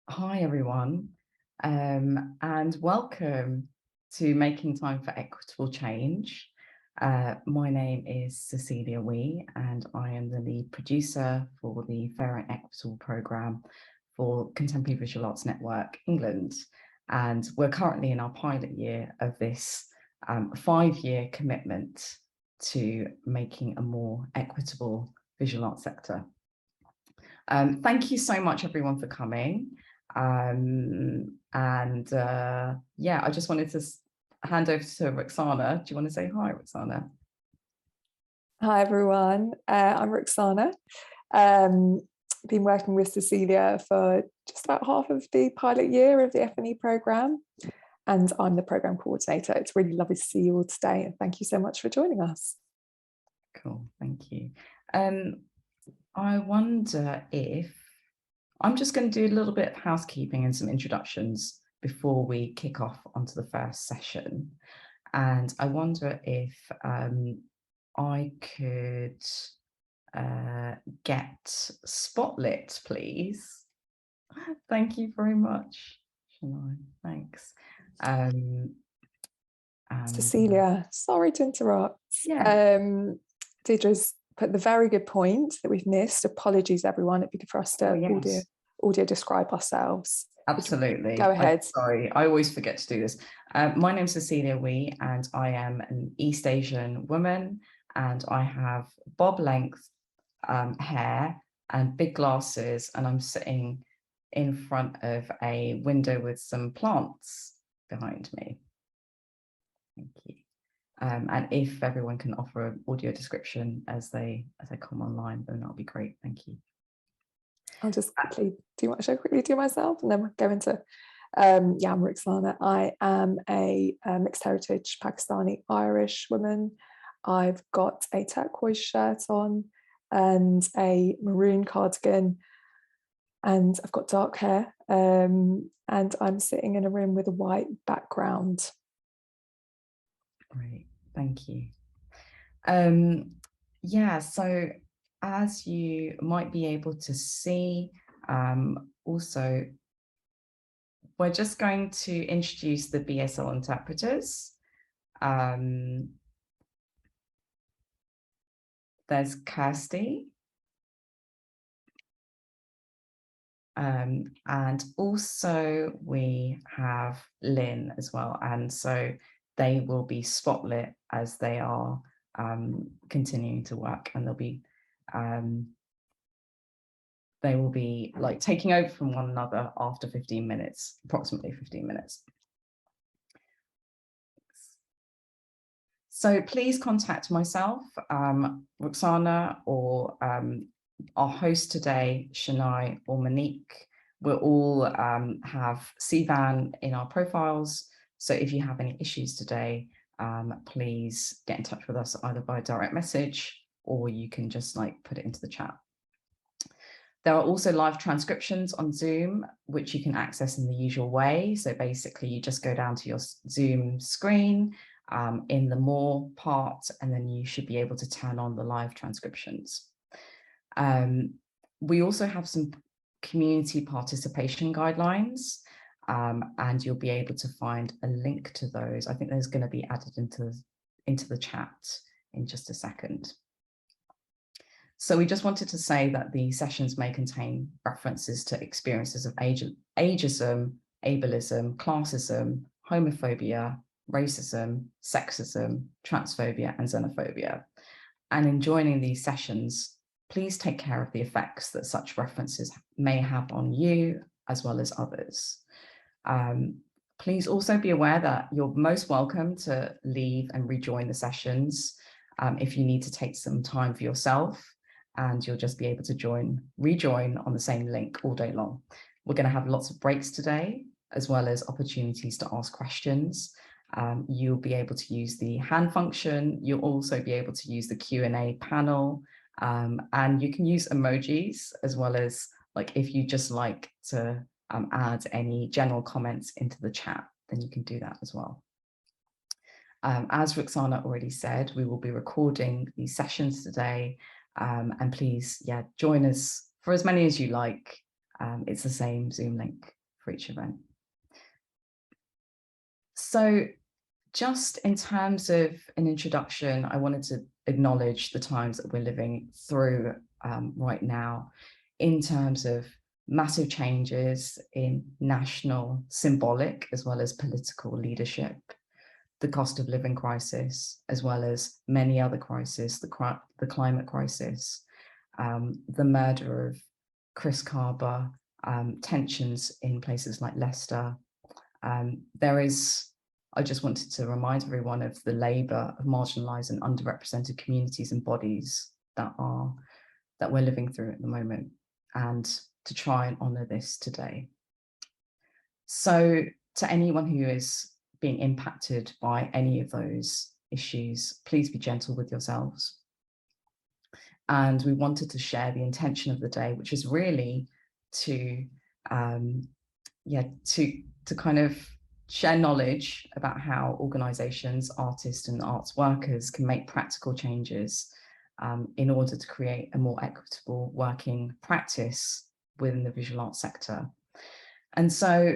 Hi, everyone, and welcome to Making Time for Equitable Change. My name is Cecilia Wee, and I am the lead producer for the Fair and Equitable programme for Contemporary Visual Arts Network England. And we're currently in our pilot year of this 5-year commitment to making a more equitable visual arts sector. Thank you so much, everyone, for coming. Yeah, I just wanted to hand over to Rukhsana. Do you want to say hi, Rukhsana? Hi, everyone. I'm Rukhsana. Been working with Cecilia for just about half of the pilot year of the F&E programme, and I'm the programme coordinator. It's really lovely to see you all today, and thank you so much for joining us. Cool, thank you. I wonder if I'm just going to do a little bit of housekeeping and some introductions before we kick off onto the first session. And I wonder if I could get Spotlit, please. Thank you very much, Shania. Thanks. Cecilia, sorry to interrupt. Yeah. Deirdre's put the very good point that we've missed. Apologies, everyone. It'd be good for us to audio describe ourselves. Absolutely. Go ahead. Sorry, I always forget to do this. My name's Cecilia Wee, and I am an East Asian woman, and I have bob length hair and big glasses, and I'm sitting in front of a window with some plants behind me. Thank you. And if everyone can offer an audio description as they come online, then that'll be great. Thank you. I'll just quickly do myself, and then we'll go into I'm Rukhsana. I am a mixed heritage Pakistani Irish woman. I've got a turquoise shirt on and a maroon cardigan, and I've got dark hair, and I'm sitting in a room with a white background. Great, thank you. Yeah, so as you might be able to see, also, we're just going to introduce the BSL interpreters. There's Kirsty. And also we have Lynn as well. And so they will be spotlit as they are continuing to work, and they will be like taking over from one another after 15 minutes, approximately 15 minutes. So please contact myself, Rukhsana, or our host today, Shania or Monique. We'll all have CVAN in our profiles. So if you have any issues today, please get in touch with us either by direct message, or you can just put it into the chat. There are also live transcriptions on Zoom, which you can access in the usual way. So basically you just go down to your Zoom screen in the More part, and then you should be able to turn on the live transcriptions. We also have some community participation guidelines, and you'll be able to find a link to those. I think there's going to be added into the chat in just a second. So we just wanted to say that the sessions may contain references to experiences of ageism, ableism, classism, homophobia, racism, sexism, transphobia, and xenophobia. And in joining these sessions, please take care of the effects that such references may have on you as well as others. Please also be aware that you're most welcome to leave and rejoin the sessions if you need to take some time for yourself, and you'll just be able to rejoin on the same link all day long. We're going to have lots of breaks today, as well as opportunities to ask questions. You'll be able to use the hand function. You'll also be able to use the Q&A panel, and you can use emojis, as well as if you just like to add any general comments into the chat, then you can do that as well. As Rukhsana already said, we will be recording these sessions today, and please, join us for as many as you like. It's the same Zoom link for each event. So just in terms of an introduction, I wanted to acknowledge the times that we're living through right now in terms of massive changes in national, symbolic, as well as political leadership, the cost of living crisis, as well as many other crises, the climate crisis, the murder of Chris Carber, tensions in places like Leicester. I just wanted to remind everyone of the labour of marginalised and underrepresented communities and bodies that we're living through at the moment, and to try and honour this today. So to anyone who is being impacted by any of those issues, please be gentle with yourselves. And we wanted to share the intention of the day, which is really to kind of share knowledge about how organisations, artists and arts workers can make practical changes in order to create a more equitable working practice within the visual arts sector. And so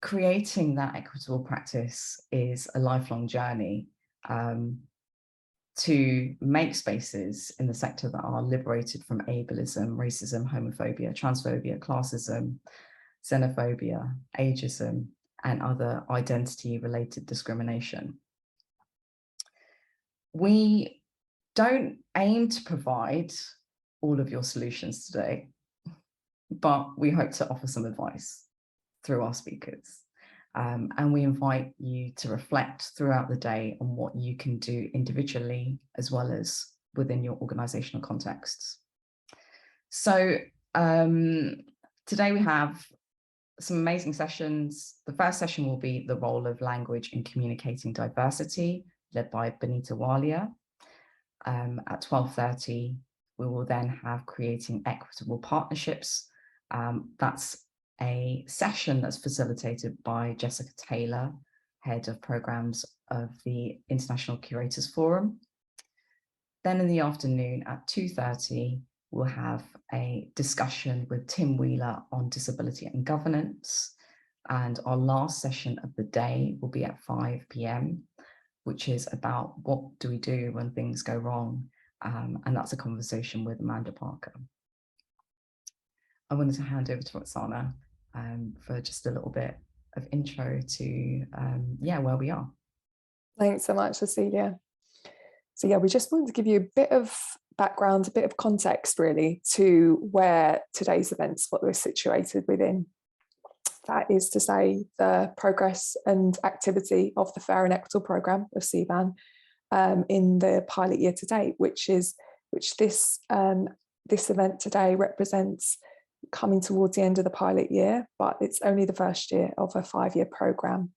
creating that equitable practice is a lifelong journey to make spaces in the sector that are liberated from ableism, racism, homophobia, transphobia, classism, xenophobia, ageism, and other identity-related discrimination. We don't aim to provide all of your solutions today, but we hope to offer some advice through our speakers. And we invite you to reflect throughout the day on what you can do individually as well as within your organizational contexts. So today we have some amazing sessions. The first session will be the role of language in communicating diversity, led by Binita Walia. At 12:30, we will then have creating equitable partnerships. That's a session that's facilitated by Jessica Taylor, Head of Programs of the International Curators Forum. Then in the afternoon at 2:30, we'll have a discussion with Tim Wheeler on disability and governance. And our last session of the day will be at 5 p.m, which is about what do we do when things go wrong? And that's a conversation with Amanda Parker. I wanted to hand over to Rukhsana for just a little bit of intro to where we are. Thanks so much, Cecilia. So yeah, we just wanted to give you a bit of background, a bit of context really to where today's events, what we're situated within. That is to say the progress and activity of the Fair and Equitable programme of CVAN in the pilot year to date, which this event today represents coming towards the end of the pilot year, but it's only the first year of a 5-year programme.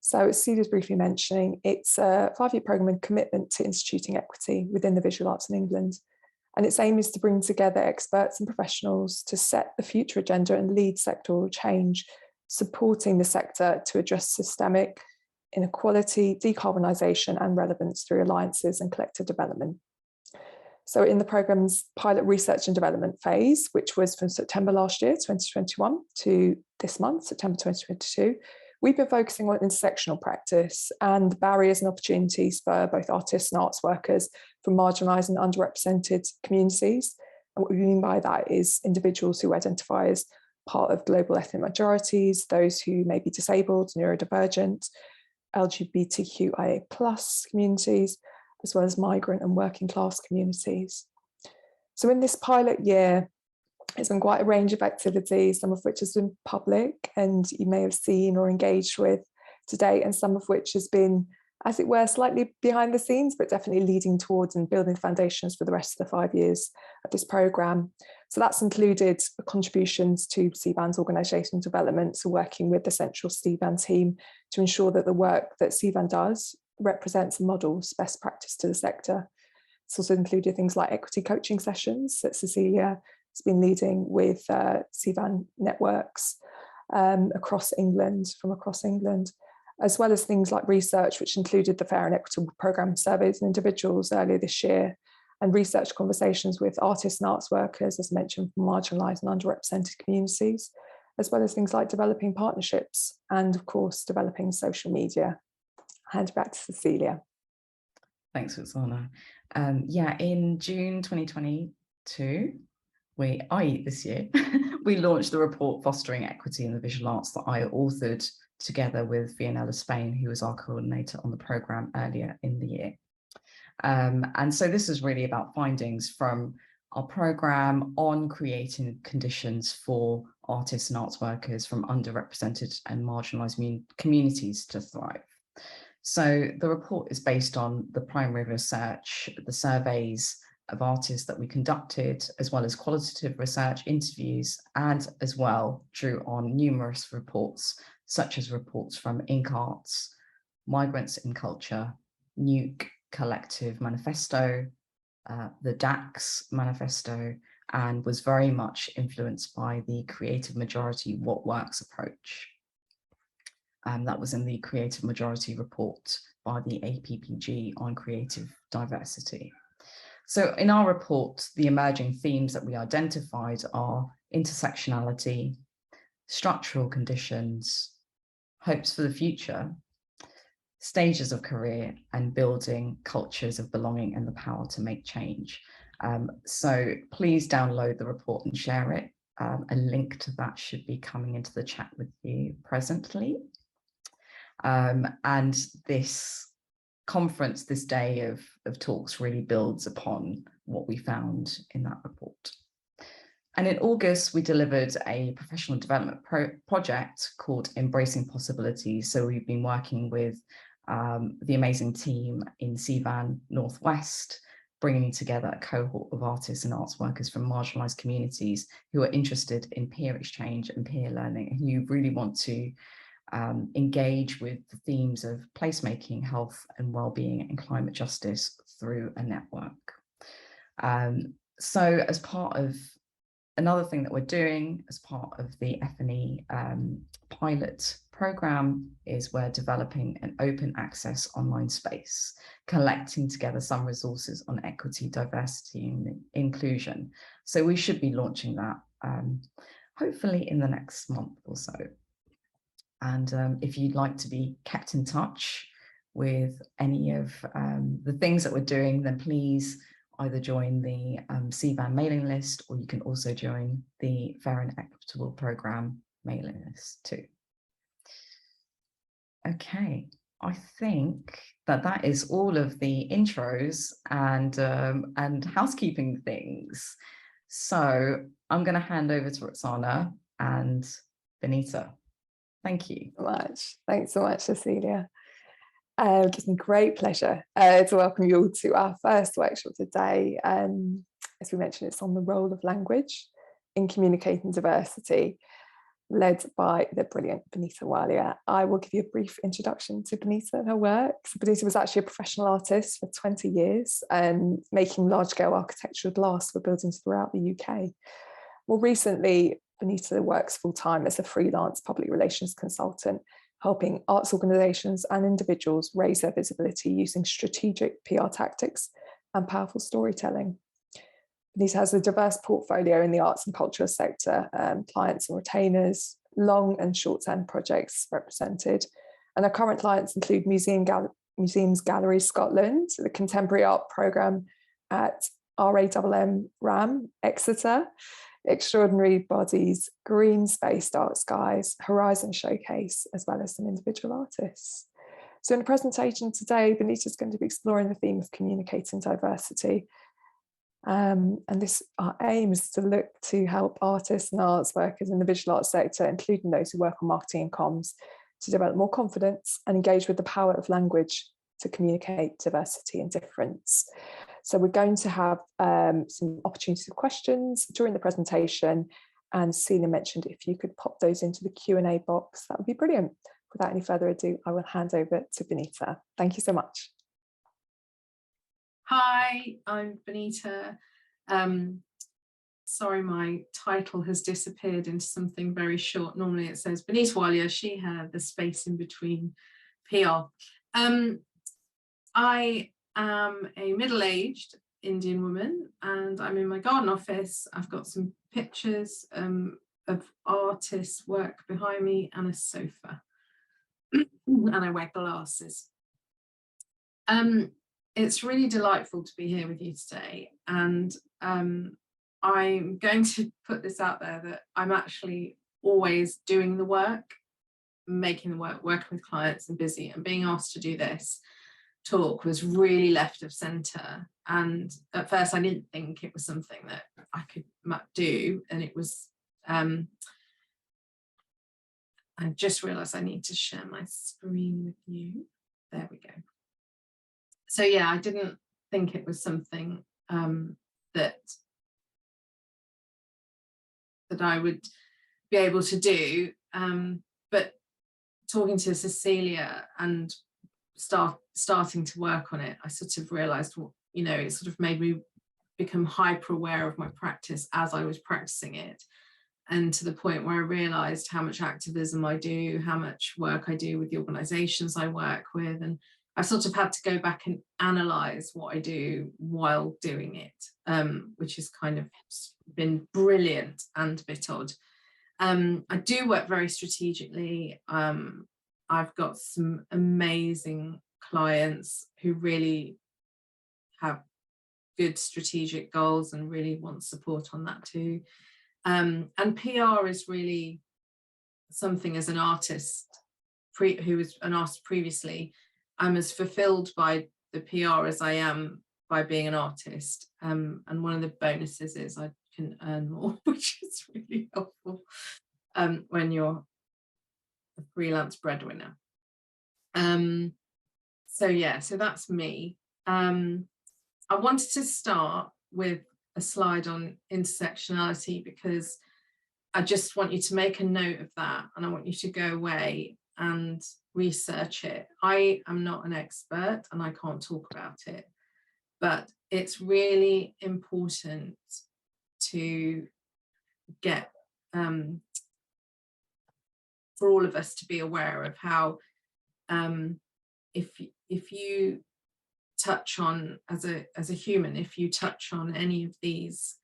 So as Cecilia's briefly mentioning, it's a 5-year programme and commitment to instituting equity within the visual arts in England. And its aim is to bring together experts and professionals to set the future agenda and lead sectoral change, supporting the sector to address systemic inequality, decarbonisation and relevance through alliances and collective development. So in the programme's pilot research and development phase, which was from September last year, 2021, to this month, September 2022, we've been focusing on intersectional practice and barriers and opportunities for both artists and arts workers from marginalised and underrepresented communities. And what we mean by that is individuals who identify as part of global ethnic majorities, those who may be disabled, neurodivergent, LGBTQIA+ communities, as well as migrant and working class communities. So in this pilot year, it's been quite a range of activities, some of which has been public and you may have seen or engaged with today, and some of which has been, as it were, slightly behind the scenes, but definitely leading towards and building foundations for the rest of the 5 years of this programme. So that's included contributions to CVAN's organisational development, so working with the central CVAN team to ensure that the work that CVAN does represents and models best practice to the sector. It's also included things like equity coaching sessions that Cecilia has been leading with CVAN networks across England, as well as things like research, which included the Fair and Equitable programme surveys and individuals earlier this year, and research conversations with artists and arts workers, as mentioned, from marginalised and underrepresented communities, as well as things like developing partnerships and, of course, developing social media. I'll hand it back to Cecilia. Thanks, Rukhsana. Yeah, in June 2022, this year, we launched the report Fostering Equity in the Visual Arts that I authored together with Vianella Spain, who was our coordinator on the programme earlier in the year. And so this is really about findings from our programme on creating conditions for artists and arts workers from underrepresented and marginalised communities to thrive. So the report is based on the primary research, the surveys of artists that we conducted, as well as qualitative research, interviews, and as well drew on numerous reports, such as reports from Inc. Arts, Migrants in Culture, Nuke Collective Manifesto, the DAX Manifesto, and was very much influenced by the Creative Majority What Works approach. That was in the Creative Majority report by the APPG on creative diversity. So in our report, the emerging themes that we identified are intersectionality, structural conditions, hopes for the future, stages of career, and building cultures of belonging and the power to make change. So please download the report and share it. A link to that should be coming into the chat with you presently. And this conference, this day of talks really builds upon what we found in that report. And in August, we delivered a professional development project called Embracing Possibilities. So we've been working with the amazing team in CVAN Northwest, bringing together a cohort of artists and arts workers from marginalised communities who are interested in peer exchange and peer learning, and who really want to engage with the themes of placemaking, health and well-being and climate justice through a network. So as part of another thing that we're doing as part of the F&E pilot program is we're developing an open access online space, collecting together some resources on equity, diversity and inclusion. So we should be launching that hopefully in the next month or so. And if you'd like to be kept in touch with any of the things that we're doing, then please either join the CVAN mailing list, or you can also join the Fair and Equitable programme mailing list too. Okay, I think that is all of the intros and housekeeping things. So I'm going to hand over to Rukhsana and Binita. Thank you. Thanks so much, Cecilia. It gives me great pleasure to welcome you all to our first workshop today. As we mentioned, it's on the role of language in communicating diversity, led by the brilliant Binita Walia. I will give you a brief introduction to Binita and her work. So Binita was actually a professional artist for 20 years, making large-scale architectural glass for buildings throughout the UK. More recently, Binita works full-time as a freelance public relations consultant, helping arts organisations and individuals raise their visibility using strategic PR tactics and powerful storytelling. Binita has a diverse portfolio in the arts and culture sector, clients and retainers, long and short-term projects represented. And her current clients include Museums Galleries Scotland, the Contemporary Art Programme at RAM Exeter, Extraordinary Bodies, Green Space Dark Skies, Horizon Showcase, as well as some individual artists. So in the presentation today, Binita is going to be exploring the theme of communicating diversity. And our aim is to look to help artists and arts workers in the visual arts sector, including those who work on marketing and comms, to develop more confidence and engage with the power of language to communicate diversity and difference. So we're going to have some opportunities for questions during the presentation, and Celia mentioned if you could pop those into the Q&A box, that would be brilliant. Without any further ado, I will hand over to Binita. Thank you so much. Hi, I'm Binita. Sorry, my title has disappeared into something very short. Normally it says Binita Walia, she, her, the space in between PR. I am a middle-aged Indian woman and I'm in my garden office. I've got some pictures of art artist's work behind me and a sofa. And I wear glasses. It's really delightful to be here with you today, and I'm going to put this out there that I'm actually always doing the work, making the work, working with clients and busy, and being asked to do this talk was really left of centre. And at first I didn't think it was something that I could do, and it was I just realised I need to share my screen with you. There we go. So yeah, I didn't think it was something that I would be able to do, but talking to Cecilia and starting to work on it, I sort of realised, well, you know, it sort of made me become hyper aware of my practice as I was practicing it, and to the point where I realised how much activism I do, how much work I do with the organisations I work with, and I sort of had to go back and analyse what I do while doing it, which has kind of been brilliant and a bit odd. I do work very strategically. I've got some amazing clients who really have good strategic goals and really want support on that too. And PR is really something, as an artist, who was an artist previously, I'm as fulfilled by the PR as I am by being an artist. And one of the bonuses is I can earn more, which is really helpful when you're a freelance breadwinner. So yeah, so that's me. I wanted to start with a slide on intersectionality because I just want you to make a note of that, and I want you to go away and research it. I am not an expert and I can't talk about it, but it's really important to get for all of us to be aware of how if you touch on, as a human, if you touch on any of these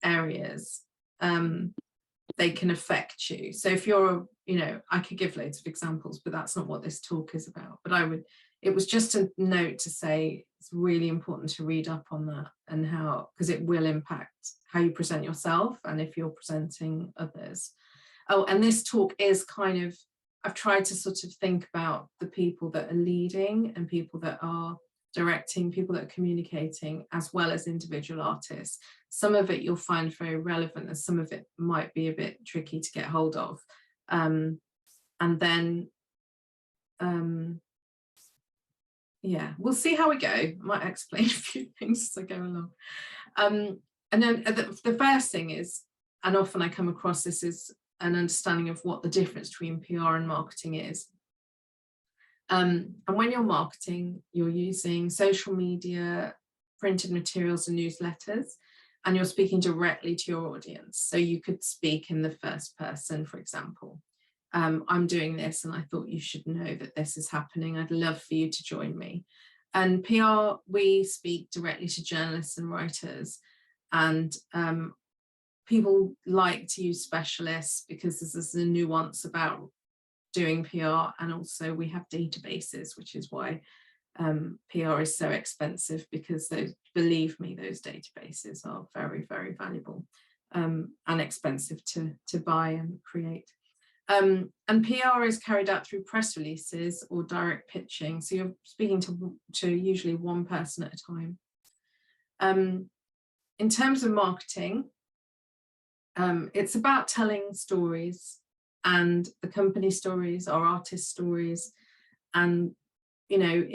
areas, they can affect you. So if you're, you know, I could give loads of examples, but that's not what this talk is about. But it was just a note to say it's really important to read up on that, and how, because it will impact how you present yourself and if you're presenting others. Oh, and this talk is kind of, I've tried to sort of think about the people that are leading and people that are directing, people that are communicating, as well as individual artists. Some of it you'll find very relevant, and some of it might be a bit tricky to get hold of. And then, yeah, we'll see how we go. I might explain a few things as I go along. And then the first thing is, and often I come across this, is an understanding of what the difference between PR and marketing is. And when you're marketing, you're using social media, printed materials and newsletters, and you're speaking directly to your audience. So you could speak in the first person, for example. I'm doing this and I thought you should know that this is happening. I'd love for you to join me. And PR, we speak directly to journalists and writers, and people like to use specialists because there's a nuance about doing PR, and also we have databases, which is why PR is so expensive, because those, believe me, those databases are very, very valuable and expensive to buy and create. And PR is carried out through press releases or direct pitching, so you're speaking to usually one person at a time. In terms of marketing, it's about telling stories, and the company stories, our artist stories. And, you know,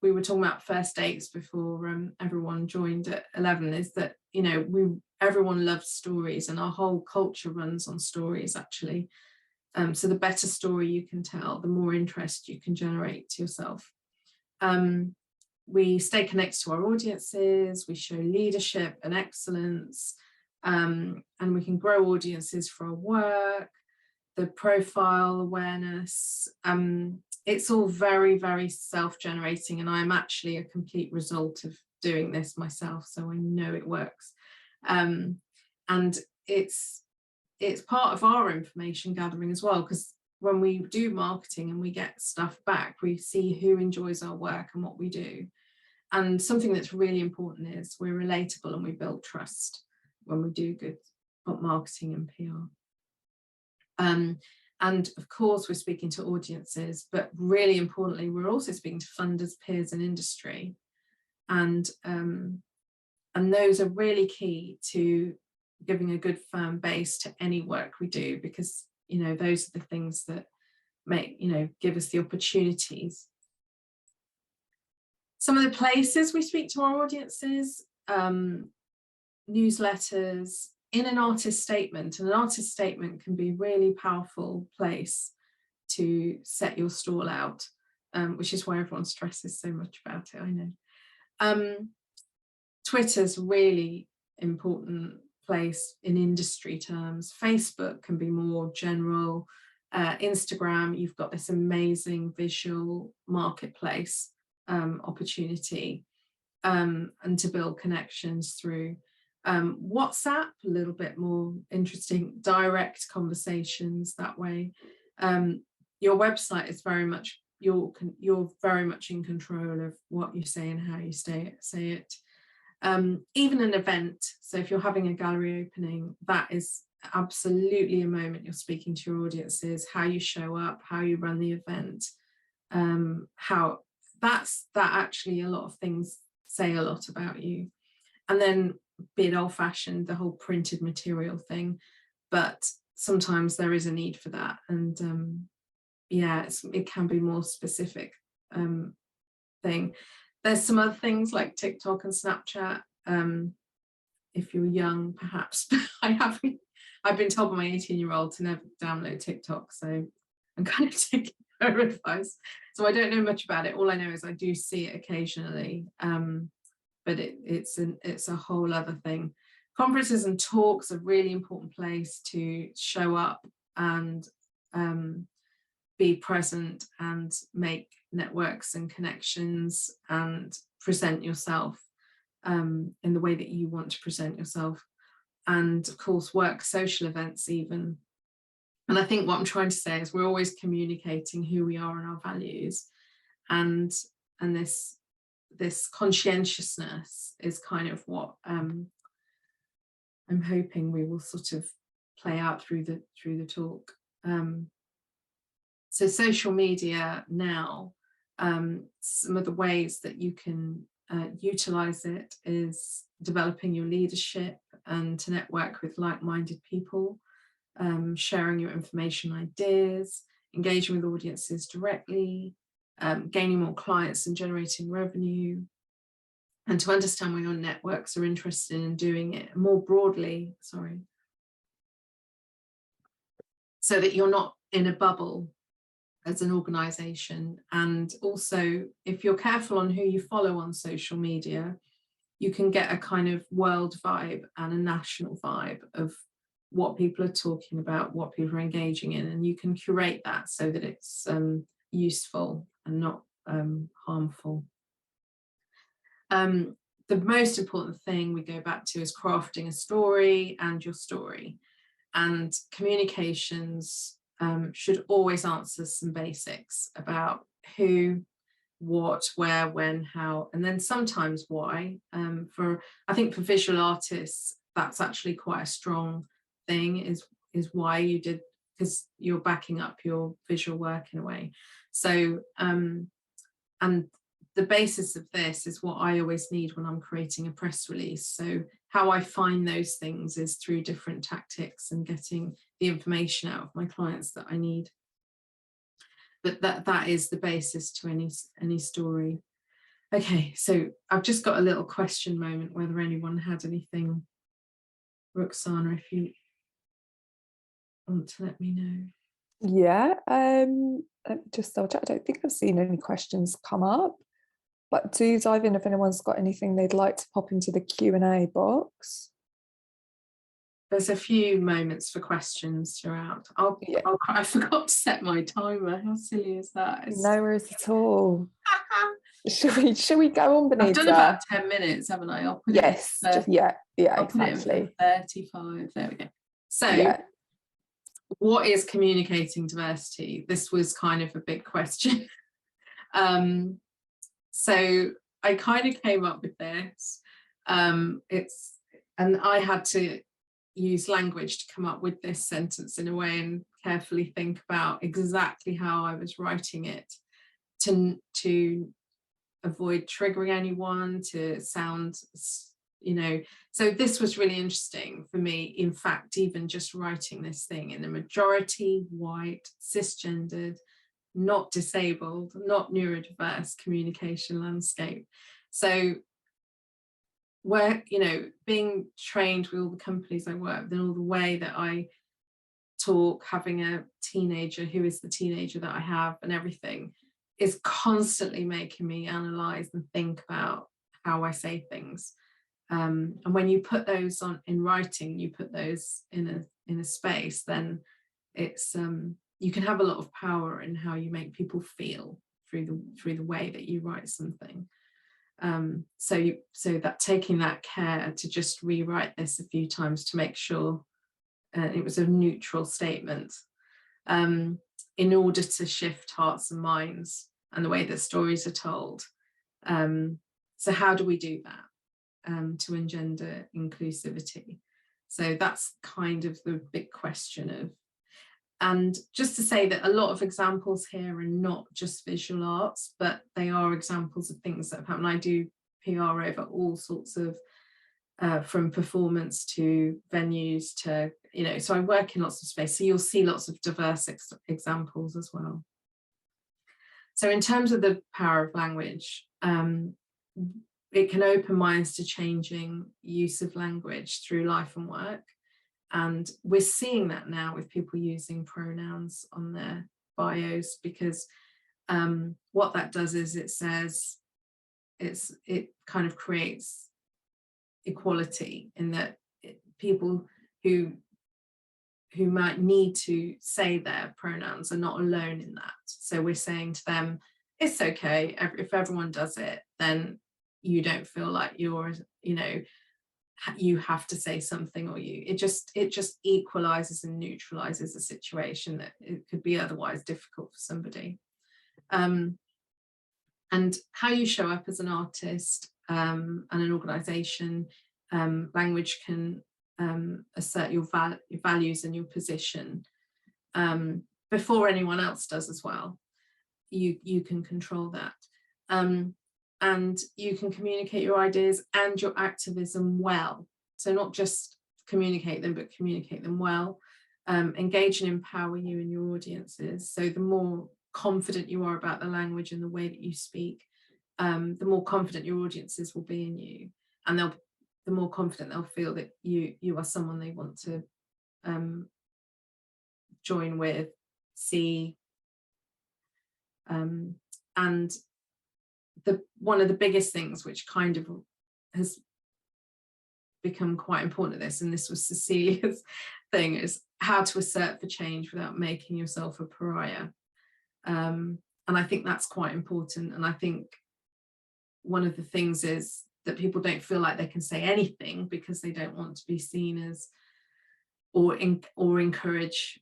we were talking about first dates before everyone joined at 11, is that, you know, everyone loves stories, and our whole culture runs on stories, actually. So the better story you can tell, the more interest you can generate to yourself. We stay connected to our audiences, we show leadership and excellence, and we can grow audiences for our work, the profile awareness. It's all very, very self-generating, and I'm actually a complete result of doing this myself, so I know it works. And it's it's part of our information gathering as well, because when we do marketing and we get stuff back, we see who enjoys our work and what we do. And something that's really important is we're relatable and we build trust when we do good marketing and PR. And of course, we're speaking to audiences, but really importantly, we're also speaking to funders, peers, and industry. And those are really key to giving a good firm base to any work we do, because, you know, those are the things that make, you know, give us the opportunities. Some of the places we speak to our audiences, newsletters, in an artist statement. And an artist statement can be a really powerful place to set your stall out, which is why everyone stresses so much about it, I know. Twitter's a really important place in industry terms. Facebook can be more general. Instagram, you've got this amazing visual marketplace opportunity, and to build connections through. WhatsApp, a little bit more interesting, direct conversations that way. Your website is very much, you're very much in control of what you say and how you say it. Even an event, so if you're having a gallery opening, that is absolutely a moment you're speaking to your audiences, how you show up, how you run the event, how that actually, a lot of things say a lot about you. And then, be it old-fashioned, the whole printed material thing, but sometimes there is a need for that. And yeah, it can be more specific thing. There's some other things like TikTok and Snapchat. If you're young, perhaps. I've been told by my 18-year-old to never download TikTok, so I'm kind of taking her advice. So I don't know much about it. All I know is I do see it occasionally. But it's a whole other thing. Conferences and talks are a really important place to show up and be present and make networks and connections and present yourself in the way that you want to present yourself. And of course, work social events even. And I think what I'm trying to say is we're always communicating who we are and our values, and this conscientiousness is kind of what I'm hoping we will sort of play out through the talk. So social media now, some of the ways that you can utilize it is developing your leadership and to network with like-minded people, sharing your information, ideas, engaging with audiences directly, gaining more clients and generating revenue, and to understand where your networks are interested in doing it more broadly, so that you're not in a bubble as an organization. And also, if you're careful on who you follow on social media, you can get a kind of world vibe and a national vibe of what people are talking about, what people are engaging in, and you can curate that so that it's useful and not harmful. The most important thing we go back to is crafting a story and your story. And communications should always answer some basics about who, what, where, when, how, and then sometimes why. I think for visual artists, that's actually quite a strong thing, is why you did, because you're backing up your visual work in a way. So, and the basis of this is what I always need when I'm creating a press release. So how I find those things is through different tactics and getting the information out of my clients that I need. But that is the basis to any story. Okay, so I've just got a little question moment, whether anyone had anything. Rukhsana, if you want to let me know. Yeah, just double check. I don't think I've seen any questions come up, but do dive in if anyone's got anything they'd like to pop into the Q&A box. There's a few moments for questions throughout. I forgot to set my timer. How silly is that? No worries at all. Should we go on, Binita? I've done about 10 minutes, haven't I? I'll put yes, it yeah, I'll exactly. put it in for 35. There we go. So yeah. what is communicating diversity? This was kind of a big question. So I kind of came up with this. And I had to use language to come up with this sentence in a way and carefully think about exactly how I was writing it to avoid triggering anyone, to sound, you know. So this was really interesting for me. In fact, even just writing this thing in a majority white, cisgendered, not disabled, not neurodiverse communication landscape. So where, you know, being trained with all the companies I work with and all the way that I talk, having a teenager who is the teenager that I have and everything, is constantly making me analyze and think about how I say things. And when you put those on in writing, you put those in a space, then it's you can have a lot of power in how you make people feel through the way that you write something. So that taking that care to just rewrite this a few times to make sure it was a neutral statement, in order to shift hearts and minds and the way that stories are told. So how do we do that to engender inclusivity? So that's kind of the big question of, and just to say that a lot of examples here are not just visual arts, but they are examples of things that have happened. I do PR over all sorts of, from performance to venues to, you know, so I work in lots of space. So you'll see lots of diverse examples as well. So in terms of the power of language, it can open minds to changing use of language through life and work. And we're seeing that now with people using pronouns on their bios, because what that does is it says, it kind of creates equality in that people who might need to say their pronouns are not alone in that. So we're saying to them, it's okay, if everyone does it, then you don't feel like you're, you know, you have to say something, or it just equalizes and neutralizes a situation that it could be otherwise difficult for somebody. And how you show up as an artist and an organization, language can assert your values and your position before anyone else does as well. You can control that. And you can communicate your ideas and your activism well. So not just communicate them, but communicate them well. Engage and empower you and your audiences. So the more confident you are about the language and the way that you speak, the more confident your audiences will be in you. And the more confident they'll feel that you are someone they want to join with, see. And one of the biggest things which kind of has become quite important at this, and this was Cecilia's thing, is how to assert for change without making yourself a pariah. And I think that's quite important. And I think one of the things is that people don't feel like they can say anything because they don't want to be seen as, or encourage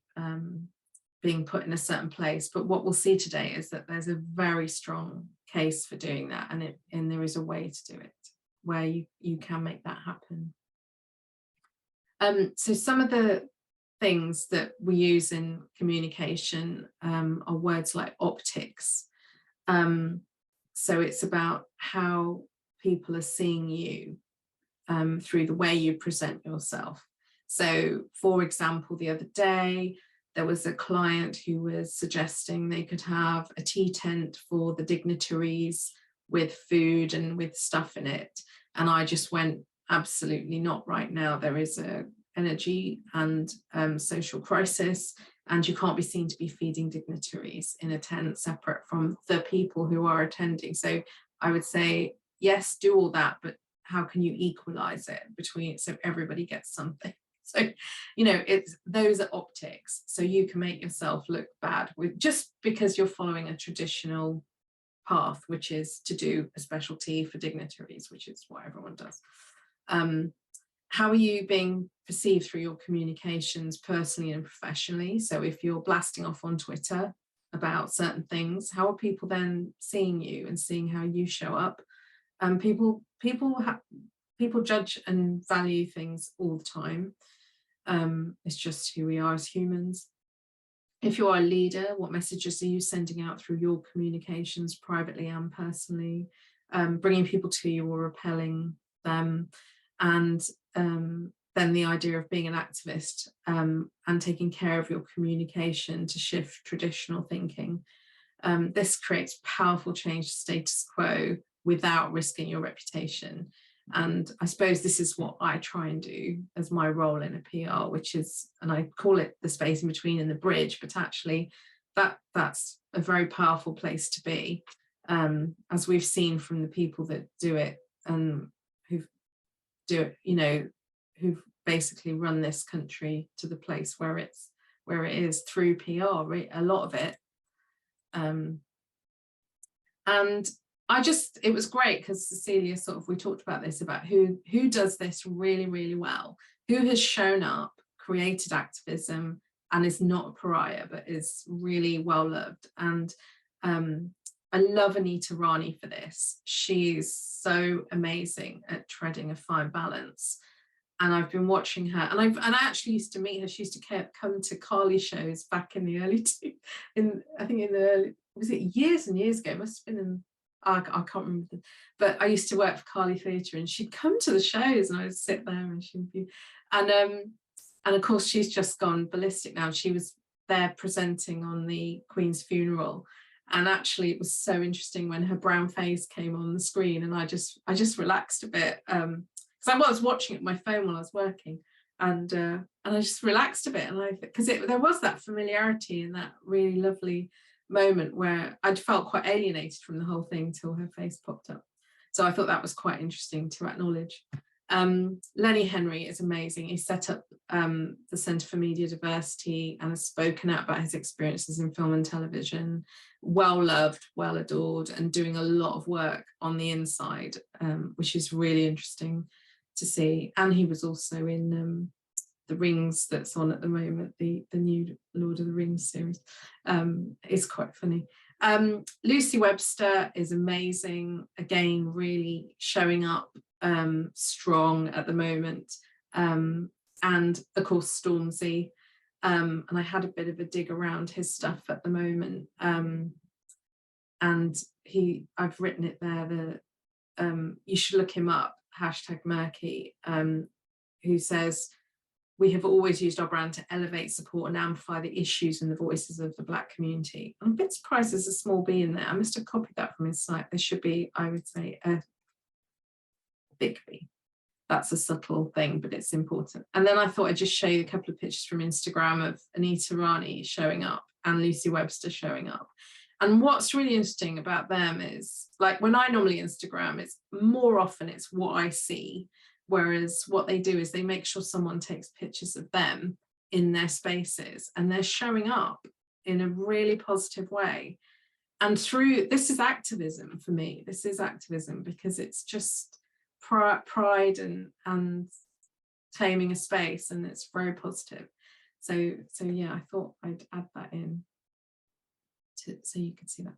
being put in a certain place. But what we'll see today is that there's a very strong case for doing that, and there is a way to do it where you can make that happen. So some of the things that we use in communication are words like optics. So it's about how people are seeing you through the way you present yourself. So for example, the other day, there was a client who was suggesting they could have a tea tent for the dignitaries with food and with stuff in it. And I just went, absolutely not right now. There is a energy and social crisis, and you can't be seen to be feeding dignitaries in a tent separate from the people who are attending. So I would say, yes, do all that, but how can you equalize it between, so everybody gets something? So, you know, those are optics. So you can make yourself look bad with just because you're following a traditional path, which is to do a special tea for dignitaries, which is what everyone does. how are you being perceived through your communications personally and professionally? So if you're blasting off on Twitter about certain things, how are people then seeing you and seeing how you show up? People judge and value things all the time. It's just who we are as humans. If you're a leader, what messages are you sending out through your communications, privately and personally? Bringing people to you or repelling them? And then the idea of being an activist and taking care of your communication to shift traditional thinking. This creates powerful change to status quo without risking your reputation. And I suppose this is what I try and do as my role in a PR, which is, and I call it the space in between and the bridge, but actually that's a very powerful place to be, as we've seen from the people that do it and who do it, you know, who've basically run this country to the place where it is through PR, a lot of it. And it was great because Cecilia we talked about this, about who does this really, really well, who has shown up, created activism, and is not a pariah, but is really well loved. And I love Anita Rani for this. She's so amazing at treading a fine balance. And I've been watching her, and I actually used to meet her. She used to come to Carly shows back in the early, was it years and years ago? It must have been in, I can't remember, but I used to work for Carly Theatre, and she'd come to the shows, and I would sit there and she'd be, and of course she's just gone ballistic now. She was there presenting on the Queen's funeral, and actually it was so interesting when her brown face came on the screen, and I just relaxed a bit, because I was watching it on my phone while I was working, and I just relaxed a bit, and because there was that familiarity and that really lovely moment where I'd felt quite alienated from the whole thing till her face popped up. So I thought that was quite interesting to acknowledge. Lenny Henry is amazing. He set up the Centre for Media Diversity and has spoken out about his experiences in film and television. Well loved, well adored, and doing a lot of work on the inside, which is really interesting to see. And he was also in the Rings that's on at the moment, the new Lord of the Rings series. Is quite funny. Lucy Webster is amazing, again really showing up strong at the moment, and of course Stormzy, and I had a bit of a dig around his stuff at the moment, and I've written it there, you should look him up, #Murky, who says, "We have always used our brand to elevate, support and amplify the issues and the voices of the Black community." I'm a bit surprised there's a small b in there. I must have copied that from his site. There should be, I would say, a big B. That's a subtle thing, but it's important. And then I thought I'd just show you a couple of pictures from Instagram of Anita Rani showing up and Lucy Webster showing up. And what's really interesting about them is, like, when I normally Instagram, it's more often it's what I see. Whereas what they do is they make sure someone takes pictures of them in their spaces, and they're showing up in a really positive way. And this is activism for me. This is activism because it's just pride and claiming a space, and it's very positive. So yeah, I thought I'd add that in so you could see that.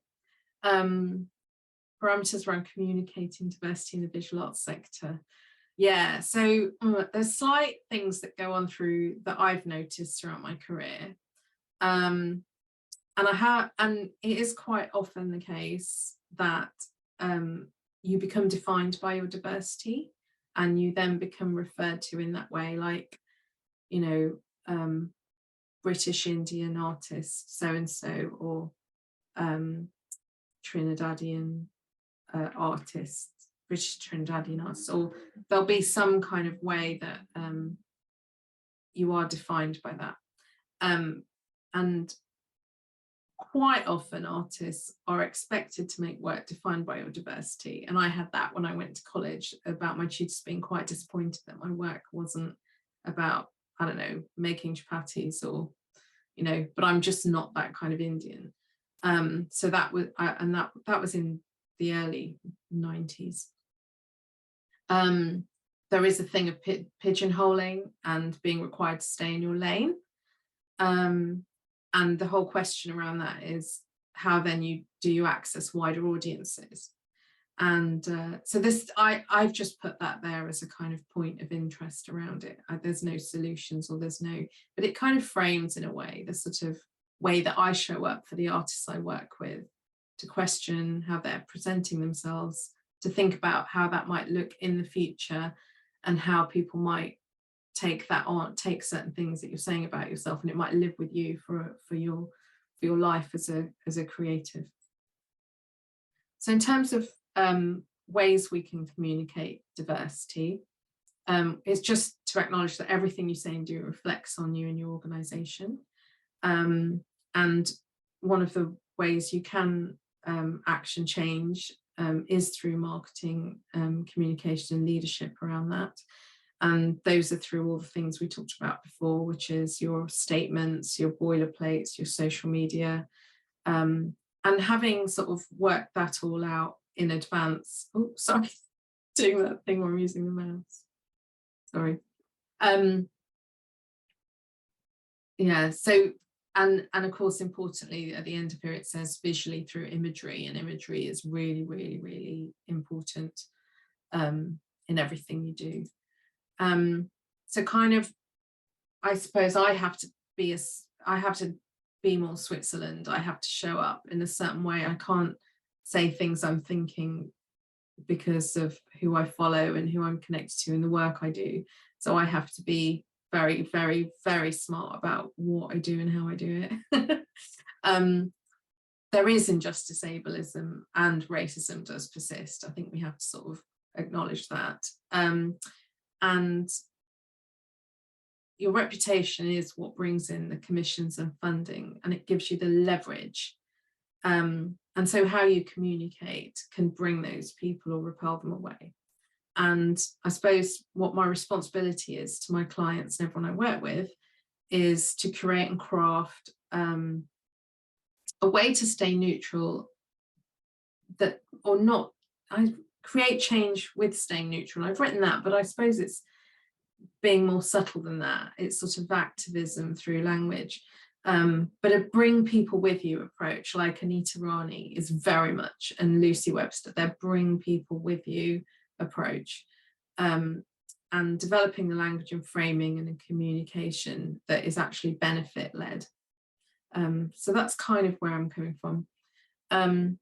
Parameters around communicating diversity in the visual arts sector. Yeah, so there's slight things that go on through that I've noticed throughout my career, and it is quite often the case that you become defined by your diversity, and you then become referred to in that way, like, you know, British Indian artist so and so, or Trinidadian artist. British Trinidadian artists, or there'll be some kind of way that you are defined by that. And quite often artists are expected to make work defined by your diversity. And I had that when I went to college, about my tutors being quite disappointed that my work wasn't about, I don't know, making chapatis or, you know, but I'm just not that kind of Indian. So that was, that was in the early 90s. there is a thing of pigeonholing and being required to stay in your lane. And the whole question around that is how then do you access wider audiences? And so I've just put that there as a kind of point of interest around it. There's no solutions, or but it kind of frames in a way the sort of way that I show up for the artists I work with, to question how they're presenting themselves, to think about how that might look in the future, and how people might take certain things that you're saying about yourself, and it might live with you for your life as a creative. So in terms of ways we can communicate diversity, it's just to acknowledge that everything you say and do reflects on you and your organization. And one of the ways you can action change is through marketing, communication and leadership around that. And those are through all the things we talked about before, which is your statements, your boilerplates, your social media, and having sort of worked that all out in advance. Oh, sorry, doing that thing where I'm using the mouse. Sorry. Yeah, so, and of course, importantly, at the end of here, it says visually through imagery, and imagery is really, really, really important in everything you do. So kind of, I suppose I have to be more Switzerland. I have to show up in a certain way. I can't say things I'm thinking because of who I follow and who I'm connected to and the work I do. So I have to be very, very, very smart about what I do and how I do it. There is injustice, ableism, and racism does persist. I think we have to sort of acknowledge that. And your reputation is what brings in the commissions and funding, and it gives you the leverage. And so how you communicate can bring those people or repel them away. And I suppose what my responsibility is to my clients and everyone I work with is to create and craft a way to stay neutral, that, or not, I create change with staying neutral. I've written that, but I suppose it's being more subtle than that. It's sort of activism through language. But a bring people with you approach, like Anita Rani is very much, and Lucy Webster, they're bring people with you approach, and developing the language and framing and communication that is actually benefit led. So that's kind of where I'm coming from. And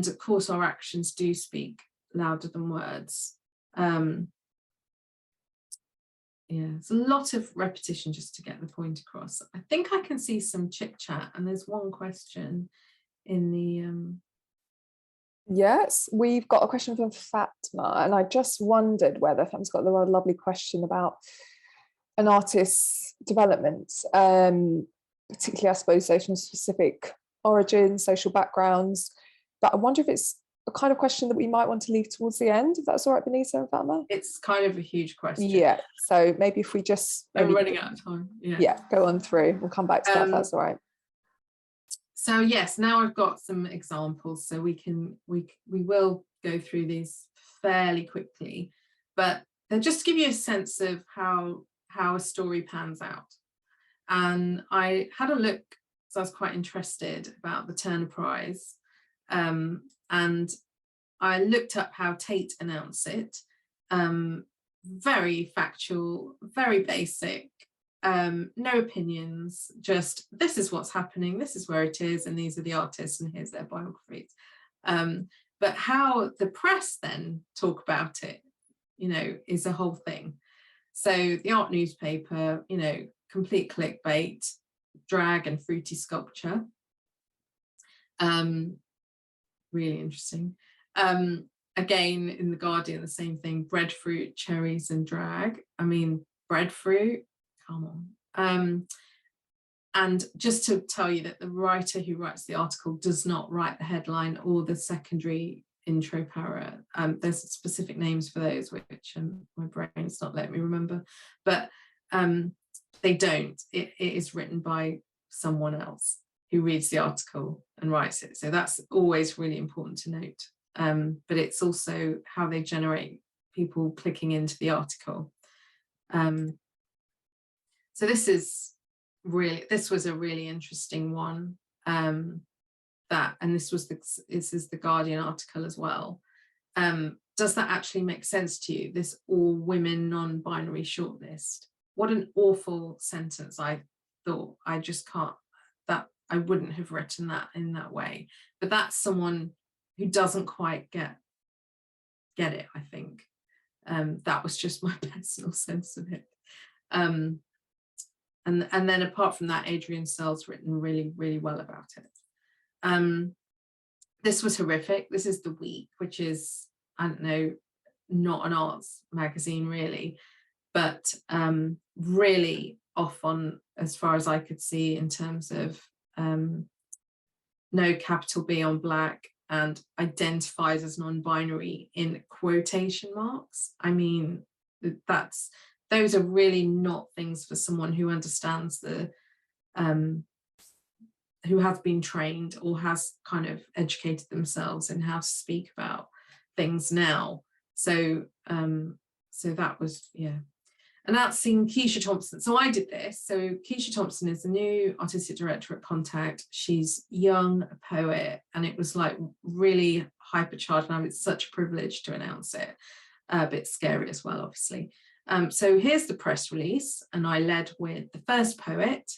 of course our actions do speak louder than words. Yeah, it's a lot of repetition just to get the point across. I think I can see some chit chat, and there's one question in the Yes, we've got a question from Fatma, and I just wondered whether Fatma's got the rather lovely question about an artist's development, particularly I suppose social specific origins, social backgrounds, but I wonder if it's a kind of question that we might want to leave towards the end, if that's all right, Binita and Fatma? It's kind of a huge question. Yeah, so maybe if we just... I'm running out of time. Yeah, go on through. We'll come back to that if that's all right. So yes, now I've got some examples, so we will go through these fairly quickly, but they'll just give you a sense of how a story pans out. And I had a look, so I was quite interested about the Turner Prize, and I looked up how Tate announced it. Very factual, very basic, no opinions, just this is what's happening, this is where it is, and these are the artists, and here's their biographies. But how the press then talk about it, you know, is a whole thing. So the art newspaper, you know, complete clickbait, drag and fruity sculpture. Really interesting. Again, in the Guardian, the same thing, breadfruit, cherries and drag. I mean, breadfruit, come on. And just to tell you that the writer who writes the article does not write the headline or the secondary intro para. There's specific names for those, which my brain's not letting me remember, but they don't. It is written by someone else who reads the article and writes it. So that's always really important to note. But it's also how they generate people clicking into the article. So this was a really interesting one. And this is the Guardian article as well. Does that actually make sense to you? This all women non-binary shortlist. What an awful sentence. I thought, I just can't, that I wouldn't have written that in that way. But that's someone who doesn't quite get it, I think. That was just my personal sense of it. And then apart from that, Adrian Searle's written really, really well about it. This was horrific. This is The Week, which is, I don't know, not an arts magazine really, but really off on, as far as I could see, in terms of no capital B on Black and identifies as non-binary in quotation marks. I mean, those are really not things for someone who understands the who has been trained or has kind of educated themselves in how to speak about things now. So so that was, yeah. And that's seen Keisha Thompson. So I did this. So Keisha Thompson is the new artistic director at Contact. She's young, a poet, and it was like really hypercharged. And it's such a privilege to announce it. A bit scary as well, obviously. So here's the press release, and I led with the first poet.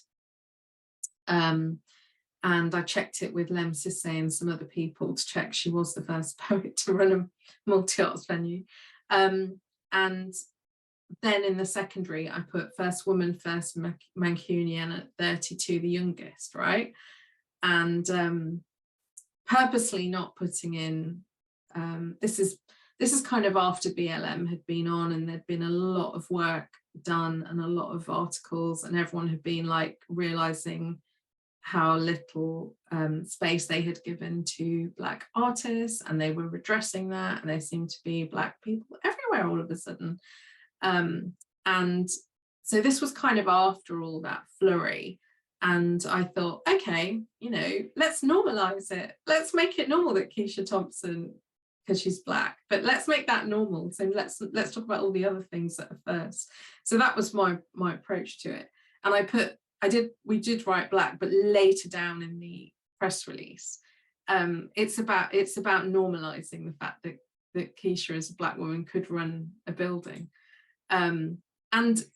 And I checked it with Lem Sisse and some other people to check she was the first poet to run a multi-arts venue. And then in the secondary, I put first woman, first Mancunian at 32, the youngest, right? And purposely not putting in, this is kind of after BLM had been on, and there'd been a lot of work done and a lot of articles, and everyone had been like realizing how little space they had given to Black artists, and they were redressing that, and there seemed to be Black people everywhere all of a sudden. And so this was kind of after all that flurry, and I thought, okay, you know, let's normalize it. Let's make it normal that Keisha Thompson, because she's Black, but let's make that normal. So let's talk about all the other things that are first. So that was my approach to it. And we did write Black, but later down in the press release, it's about normalizing the fact that Keisha as a Black woman could run a building. And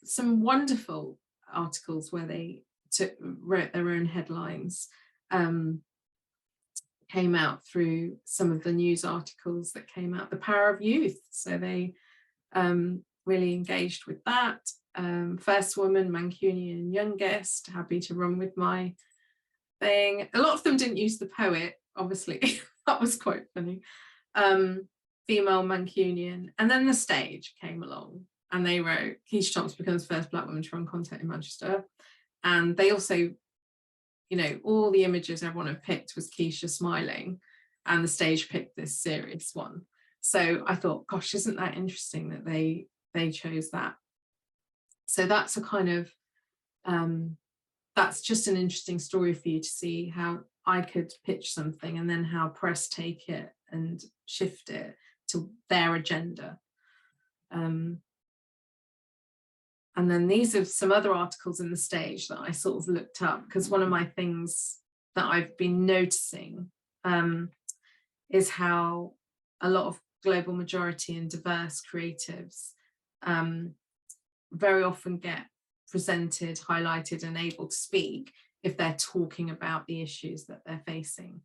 some wonderful articles where they wrote their own headlines came out through some of the news articles that came out. The Power of Youth, so they really engaged with that. First woman, Mancunian youngest, happy to run with my thing. A lot of them didn't use the poet, obviously. That was quite funny. Female Mancunian. And then The Stage came along, and they wrote Keisha Thompson becomes the first Black woman to run Contact in Manchester. And they also, you know, all the images everyone had picked was Keisha smiling, and The Stage picked this serious one. So I thought, gosh, isn't that interesting that they chose that? So that's a kind of, that's just an interesting story for you to see how I could pitch something and then how press take it and shift it to their agenda. And then these are some other articles in The Stage that I sort of looked up, because one of my things that I've been noticing is how a lot of global majority and diverse creatives very often get presented, highlighted, and able to speak if they're talking about the issues that they're facing.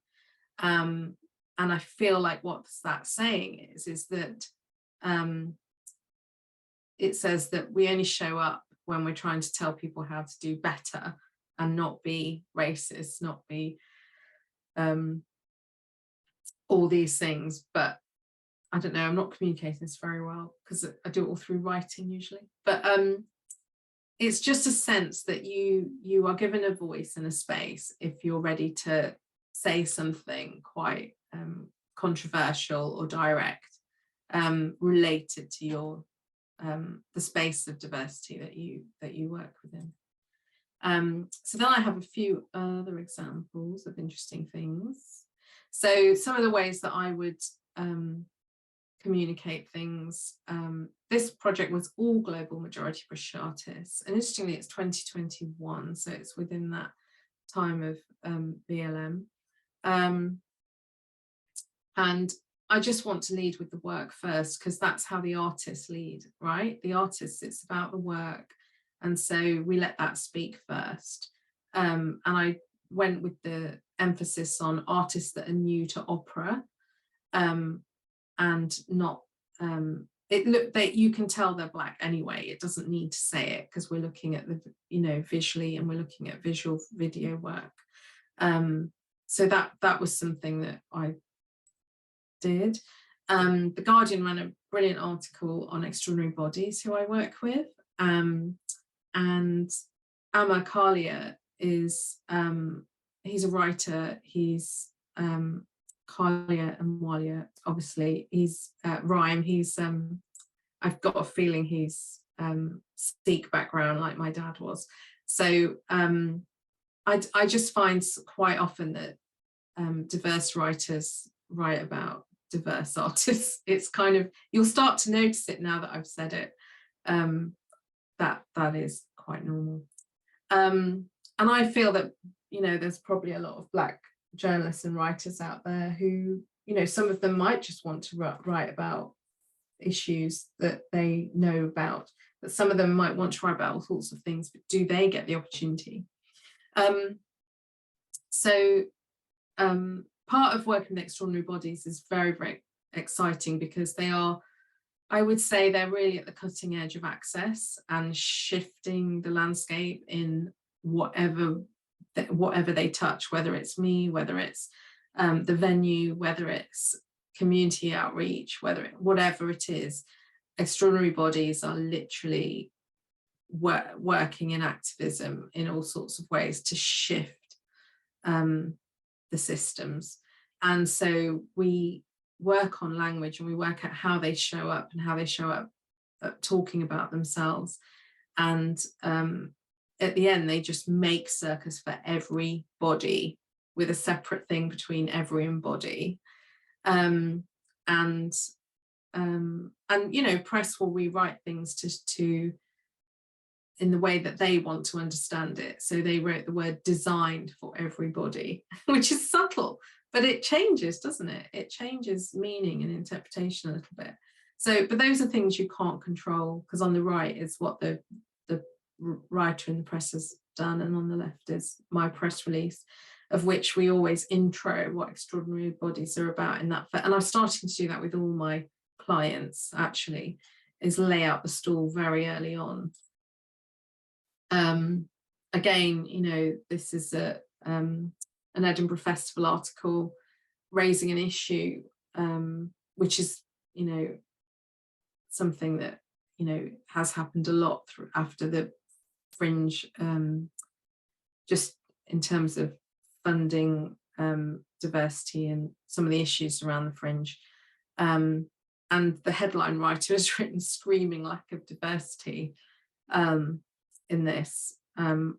And I feel like what that's saying is that it says that we only show up when we're trying to tell people how to do better and not be racist, not be all these things. But I don't know, I'm not communicating this very well because I do it all through writing usually. But it's just a sense that you are given a voice and a space if you're ready to say something quite controversial or direct related to your the space of diversity that you work within. So then I have a few other examples of interesting things. So some of the ways that I would communicate things. This project was all global majority British artists, and interestingly it's 2021, so it's within that time of BLM. And I just want to lead with the work first, because that's how the artists lead, right? The artists, it's about the work, and so we let that speak first. And I went with the emphasis on artists that are new to opera, and not you can tell they're Black anyway. It doesn't need to say it, because we're looking at the, you know, visually, and we're looking at visual video work. So that was something that I did. The Guardian ran a brilliant article on extraordinary bodies who I work with, and Amma Kalia is he's a writer. He's Kalia and Walia, obviously he's rhyme. He's I've got a feeling he's Sikh background like my dad was. So I just find quite often that diverse writers write about diverse artists. It's kind of, you'll start to notice it now that I've said it, that is quite normal. And I feel that, you know, there's probably a lot of Black journalists and writers out there who, you know, some of them might just want to write about issues that they know about, but some of them might want to write about all sorts of things, but do they get the opportunity? Part of working with extraordinary bodies is very, very exciting, because they are, I would say they're really at the cutting edge of access and shifting the landscape in whatever they touch, whether it's me, whether it's the venue, whether it's community outreach, whatever it is. Extraordinary bodies are literally working in activism in all sorts of ways to shift the systems. And so we work on language, and we work at how they show up, and how they show up talking about themselves. And at the end, they just make circus for every body, with a separate thing between every and body. And you know, press will rewrite things to in the way that they want to understand it. So they wrote the word designed for everybody, which is subtle, but it changes, doesn't it? It changes meaning and interpretation a little bit. So, but those are things you can't control, because on the right is what the writer in the press has done, and on the left is my press release, of which we always intro what extraordinary bodies are about in that. And I'm starting to do that with all my clients, actually, is lay out the stall very early on. Again, you know, this is an Edinburgh Festival article raising an issue, which is, you know, something that, you know, has happened a lot after the Fringe, just in terms of funding diversity and some of the issues around the Fringe. And the headline writer has written screaming lack of diversity in this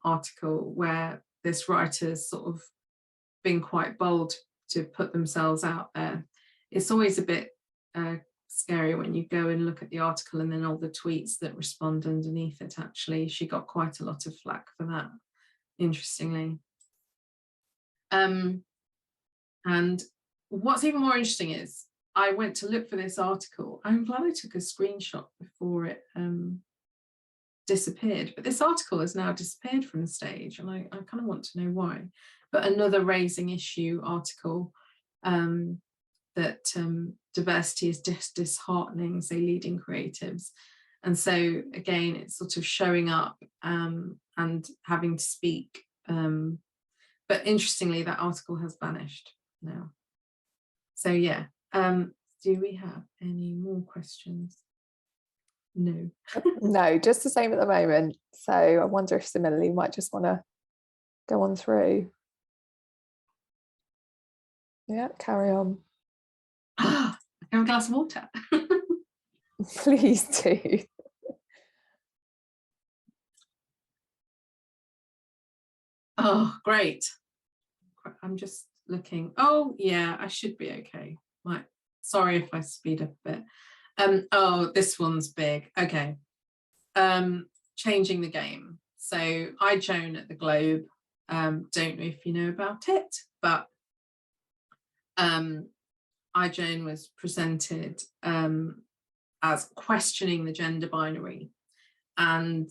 article, where this writer's sort of been quite bold to put themselves out there. It's always a bit scary when you go and look at the article and then all the tweets that respond underneath it. Actually, she got quite a lot of flack for that, interestingly. And what's even more interesting is I went to look for this article. I'm glad I took a screenshot before it disappeared, but this article has now disappeared from the stage, and I kind of want to know why. But another raising issue article, that diversity is disheartening, say, leading creatives. And so again, it's sort of showing up and having to speak. But interestingly, that article has vanished now. So yeah, do we have any more questions? No. No, just the same at the moment. So I wonder if similarly you might just want to go on through. Yeah, carry on. Have a glass of water. Please do. Oh, great. I'm just looking. Oh, yeah, I should be okay. Right. sorry if I speed up a bit. Oh, this one's big. Okay. Changing the game. So I Joan at the Globe. Don't know if you know about it, but I Joan was presented as questioning the gender binary. And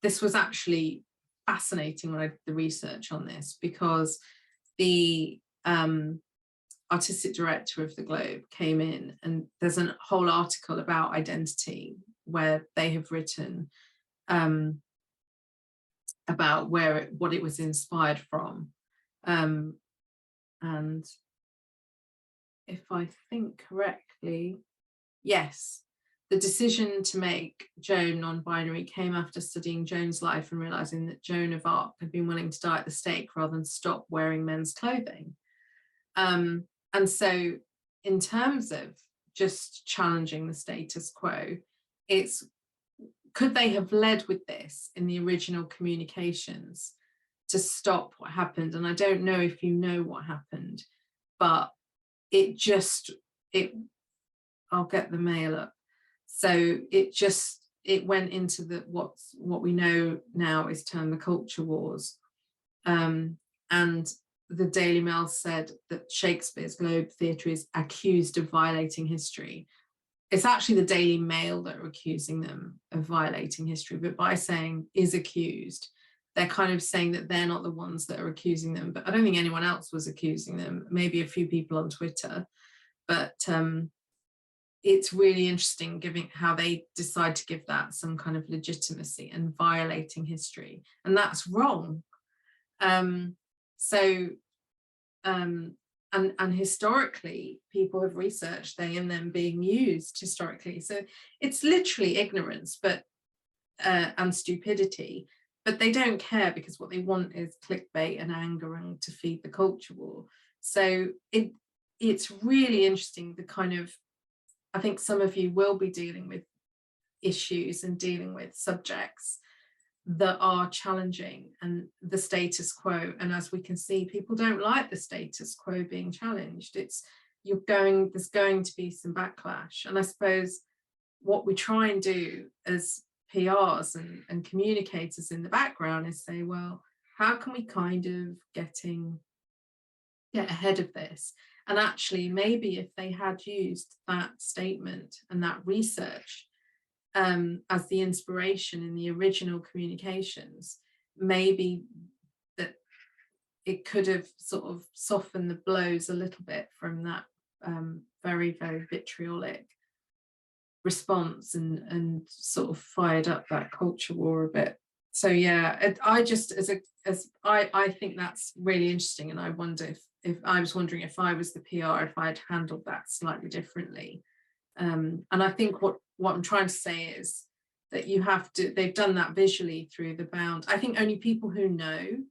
this was actually fascinating when I did the research on this, because the artistic director of the Globe came in, and there's a whole article about identity where they have written about what it was inspired from. And if I think correctly, yes, the decision to make Joan non-binary came after studying Joan's life and realizing that Joan of Arc had been willing to die at the stake rather than stop wearing men's clothing. And so in terms of just challenging the status quo, could they have led with this in the original communications to stop what happened? And I don't know if you know what happened, but I'll get the mail up. So it went into what we know now is termed the culture wars. And the Daily Mail said that Shakespeare's Globe Theatre is accused of violating history. It's actually the Daily Mail that are accusing them of violating history, but by saying is accused, they're kind of saying that they're not the ones that are accusing them. But I don't think anyone else was accusing them, maybe a few people on Twitter. But it's really interesting giving how they decide to give that some kind of legitimacy and violating history. And that's wrong. And historically, people have researched they and them being used historically. So it's literally ignorance, but and stupidity, but they don't care because what they want is clickbait and anger and to feed the culture war. So it's really interesting, the kind of, I think some of you will be dealing with issues and dealing with subjects that are challenging and the status quo. And as we can see, people don't like the status quo being challenged. There's going to be some backlash. And I suppose what we try and do as PRs and communicators in the background is say, well, how can we kind of get ahead of this? And actually, maybe if they had used that statement and that research as the inspiration in the original communications, maybe that it could have sort of softened the blows a little bit from that very, very vitriolic response and sort of fired up that culture war a bit. So yeah, I just I think that's really interesting, and I wonder if I was wondering if I was the PR, if I'd handled that slightly differently. And I think what I'm trying to say is that they've done that visually through the bound. I think only people who know,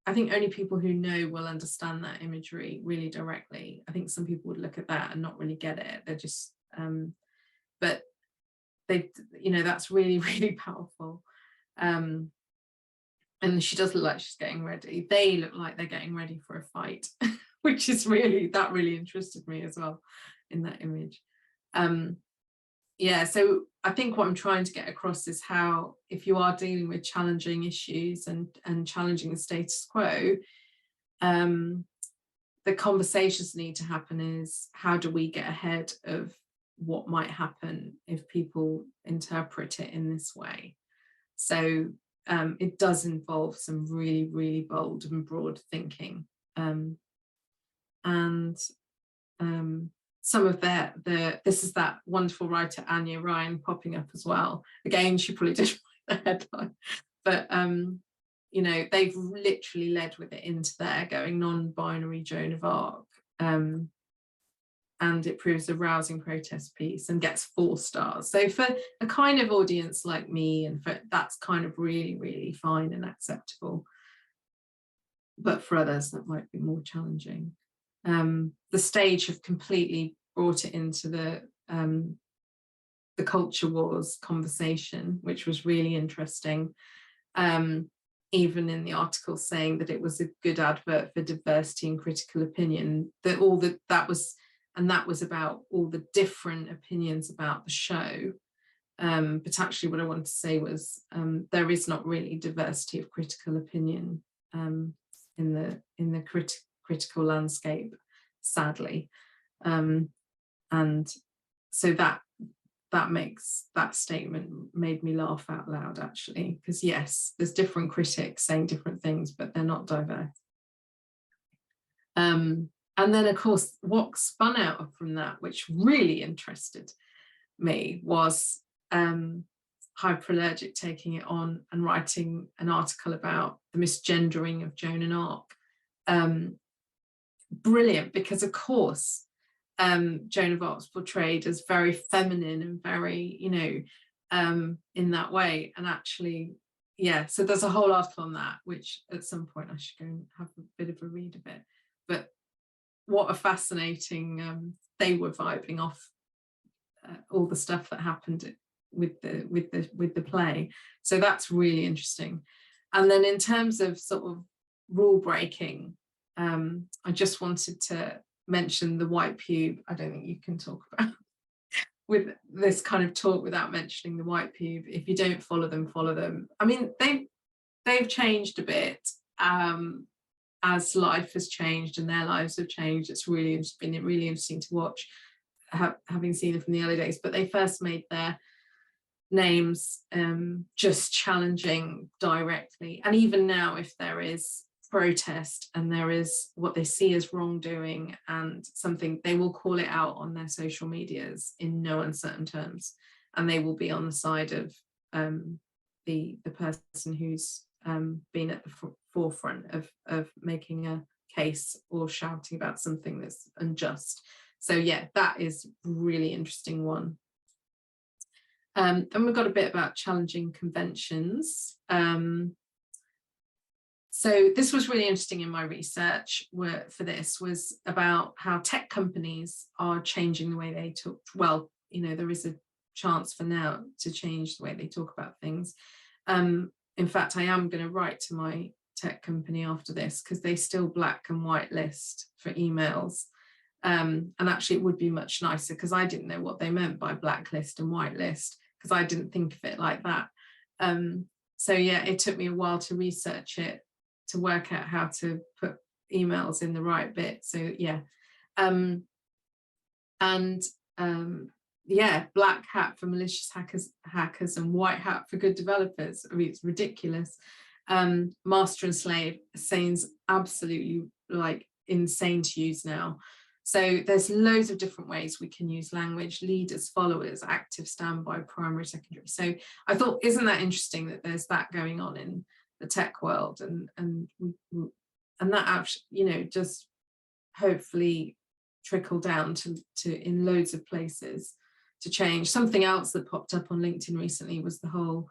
I think only people who know will understand that imagery really directly. I think some people would look at that and not really get it. They're just, but they, that's really, really powerful. And she does look like she's getting ready. They look like they're getting ready for a fight, which is that really interested me as well in that image. Yeah, so I think what I'm trying to get across is how, if you are dealing with challenging issues and challenging the status quo, the conversations need to happen is, how do we get ahead of what might happen if people interpret it in this way? So it does involve some really, really bold and broad thinking. Some of this is that wonderful writer Anya Ryan popping up as well. Again, she probably did write the headline, but they've literally led with it into there, going non-binary Joan of Arc, and it proves a rousing protest piece and gets 4 stars. So for a kind of audience like me, and that's kind of really, really fine and acceptable. But for others, that might be more challenging. The Stage have completely brought it into the culture wars conversation, which was really interesting. even in the article saying that it was a good advert for diversity and critical opinion, that was about all the different opinions about the show. But actually what I wanted to say was there is not really diversity of critical opinion in the critical landscape, sadly. And so that statement made me laugh out loud, actually, because yes, there's different critics saying different things, but they're not diverse. And then, of course, what spun out from that, which really interested me, was Hyperallergic taking it on and writing an article about the misgendering of Joan and Arc. Brilliant, because of course Joan of Arc's portrayed as very feminine and very, you know, in that way. And actually, yeah, so there's a whole article on that, which at some point I should go and have a bit of a read of it. But what a fascinating, they were vibing off all the stuff that happened with the play. So that's really interesting. And then in terms of sort of rule breaking, I just wanted to mention the white pube. I don't think you can talk about with this kind of talk without mentioning the white pube. If you don't follow them, follow them. I mean, they've changed a bit as life has changed and their lives have changed. It's been really interesting to watch, having seen them from the early days. But they first made their names just challenging directly, and even now, if there is protest and there is what they see as wrongdoing and something, they will call it out on their social medias in no uncertain terms, and they will be on the side of the person who's been at the forefront of making a case or shouting about something that's unjust. So yeah, that is a really interesting one. And we've got a bit about challenging conventions. So this was really interesting in my research for this, was about how tech companies are changing the way they talk. Well, you know, there is a chance for now to change the way they talk about things. In fact, I am going to write to my tech company after this, because they still black and white list for emails. And actually it would be much nicer, because I didn't know what they meant by blacklist and whitelist, because I didn't think of it like that. So yeah, it took me a while to research it, to work out how to put emails in the right bit. So yeah, yeah, black hat for malicious hackers and white hat for good developers. I mean, it's ridiculous. Master and slave seems absolutely like insane to use now. So there's loads of different ways we can use language: leaders, followers, active, standby, primary, secondary. So I thought, isn't that interesting that there's that going on in the tech world, and that actually, you know, just hopefully trickle down to in loads of places to change. Something else that popped up on LinkedIn recently was the whole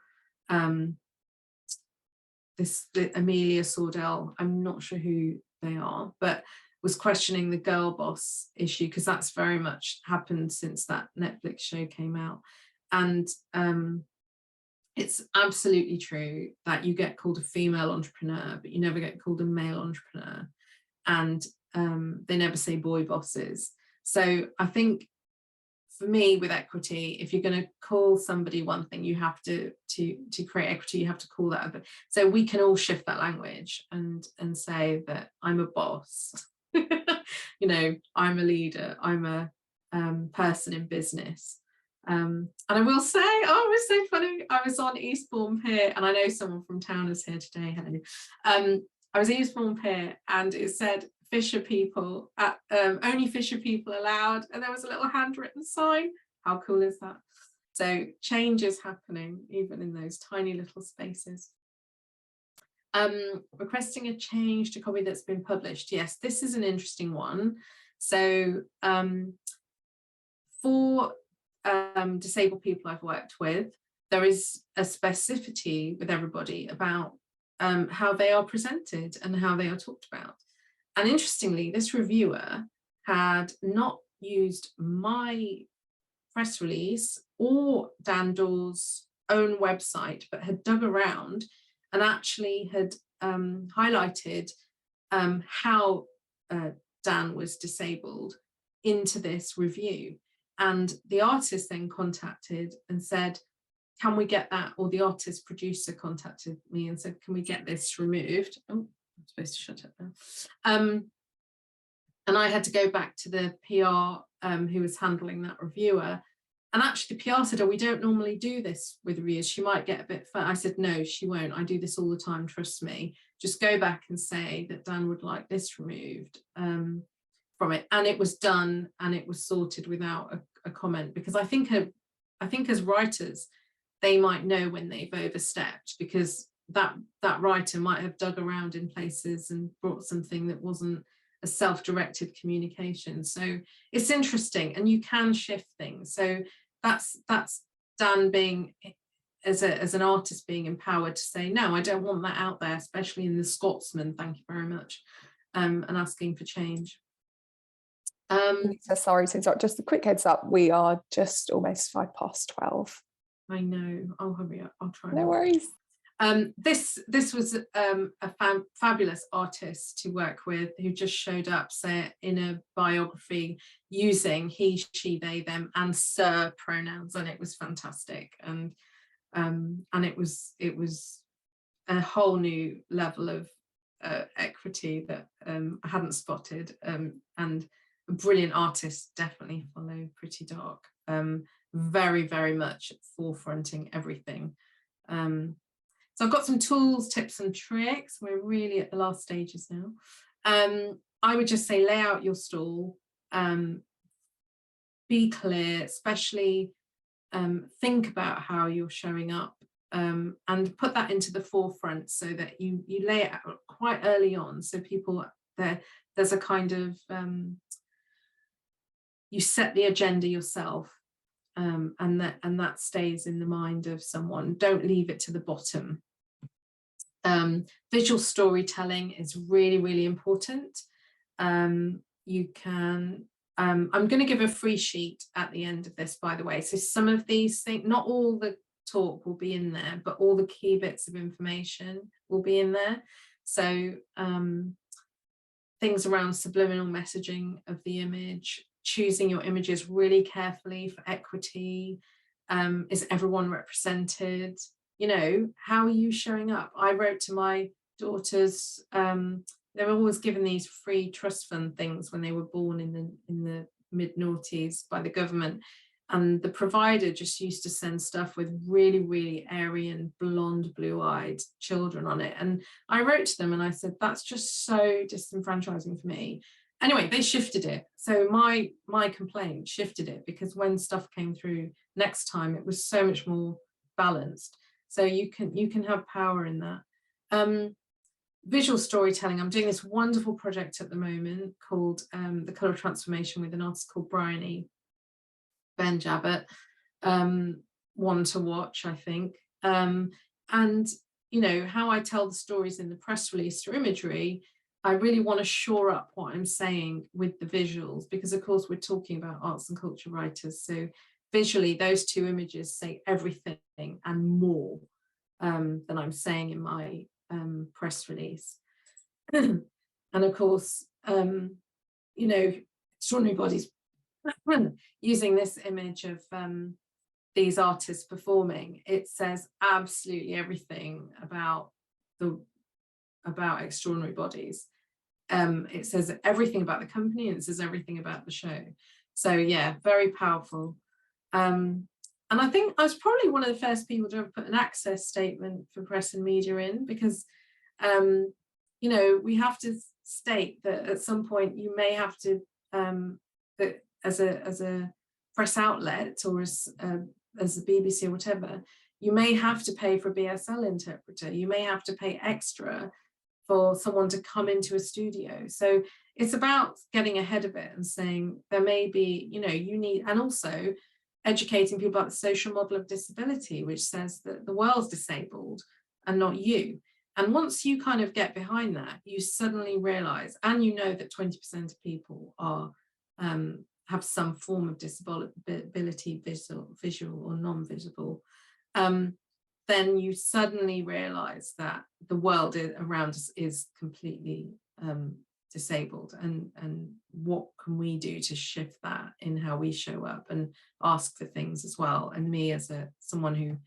the Amelia Sordell, I'm not sure who they are, but was questioning the girl boss issue, because that's very much happened since that Netflix show came out. And it's absolutely true that you get called a female entrepreneur, but you never get called a male entrepreneur. And they never say boy bosses. So I think for me, with equity, if you're going to call somebody one thing, you have to create equity, you have to call that other. So we can all shift that language and say that I'm a boss. You know, I'm a leader, I'm a person in business. And I will say, oh, it was so funny. I was on Eastbourne Pier, and I know someone from town is here today. Hello. I was at Eastbourne Pier, and it said Fisher people, only Fisher people allowed, and there was a little handwritten sign. How cool is that? So change is happening even in those tiny little spaces. Requesting a change to copy that's been published. Yes, this is an interesting one. So for disabled people I've worked with, there is a specificity with everybody about how they are presented and how they are talked about. And interestingly, this reviewer had not used my press release or Dan Dawes' own website, but had dug around and actually had highlighted how Dan was disabled into this review. And the artist then contacted and said, can we get that? Or the artist producer contacted me and said, can we get this removed? Oh, I'm supposed to shut it now. And I had to go back to the PR who was handling that reviewer. And actually the PR said, oh, we don't normally do this with reviewers. She might get a bit fun. I said, no, she won't. I do this all the time. Trust me. Just go back and say that Dan would like this removed from it. And it was done, and it was sorted without a comment, because I think as writers, they might know when they've overstepped, because that writer might have dug around in places and brought something that wasn't a self-directed communication. So it's interesting, and you can shift things. So that's Dan being, as an artist, being empowered to say, no, I don't want that out there, especially in the Scotsman, thank you very much, and asking for change. So sorry to interrupt, just a quick heads up, we are just almost 12:05. I know, I'll hurry up, I'll try. No worries. This was a fabulous artist to work with, who just showed up, say, in a biography using he, she, they, them and sir pronouns, and it was fantastic. And it was a whole new level of equity that I hadn't spotted, and a brilliant artist. Definitely follow Pretty Dark, very, very much forefronting everything. So I've got some tools, tips and tricks. We're really at the last stages now. I would just say, lay out your stall, be clear, especially think about how you're showing up, and put that into the forefront, so that you lay it out quite early on, so people, there's a kind of, you set the agenda yourself, and that stays in the mind of someone. Don't leave it to the bottom. Visual storytelling is really, really important. You can, I'm going to give a free sheet at the end of this, by the way. So some of these things, not all the talk will be in there, but all the key bits of information will be in there. So things around subliminal messaging of the image, choosing your images really carefully for equity. Is everyone represented? You know, how are you showing up? I wrote to my daughters, they were always given these free trust fund things when they were born in the mid-noughties by the government, and the provider just used to send stuff with really, really airy and blonde, blue-eyed children on it. And I wrote to them and I said, that's just so disenfranchising for me. Anyway, they shifted it. So my complaint shifted it, because when stuff came through next time, it was so much more balanced. So you can have power in that. Visual storytelling. I'm doing this wonderful project at the moment called The Colour Transformation, with an artist called Bryony Ben Jabbett. One to watch, I think. And you know, how I tell the stories in the press release through imagery, I really want to shore up what I'm saying with the visuals, because of course we're talking about arts and culture writers. So visually, those two images say everything and more than I'm saying in my press release. And of course, you know, extraordinary bodies, using this image of these artists performing, it says absolutely everything about extraordinary bodies. It says everything about the company, and it says everything about the show. So yeah, very powerful. And I think I was probably one of the first people to ever put an access statement for press and media in, because you know, we have to state that at some point you may have to, that as a press outlet, or as the BBC or whatever, you may have to pay for a BSL interpreter. You may have to pay extra for someone to come into a studio. So it's about getting ahead of it and saying there may be, you know, you need, and also educating people about the social model of disability, which says that the world's disabled and not you. And once you kind of get behind that, you suddenly realize, and you know that 20% of people are have some form of disability, visual or non-visible. then you suddenly realize that the world around us is completely disabled, and what can we do to shift that in how we show up and ask for things as well. And me as someone who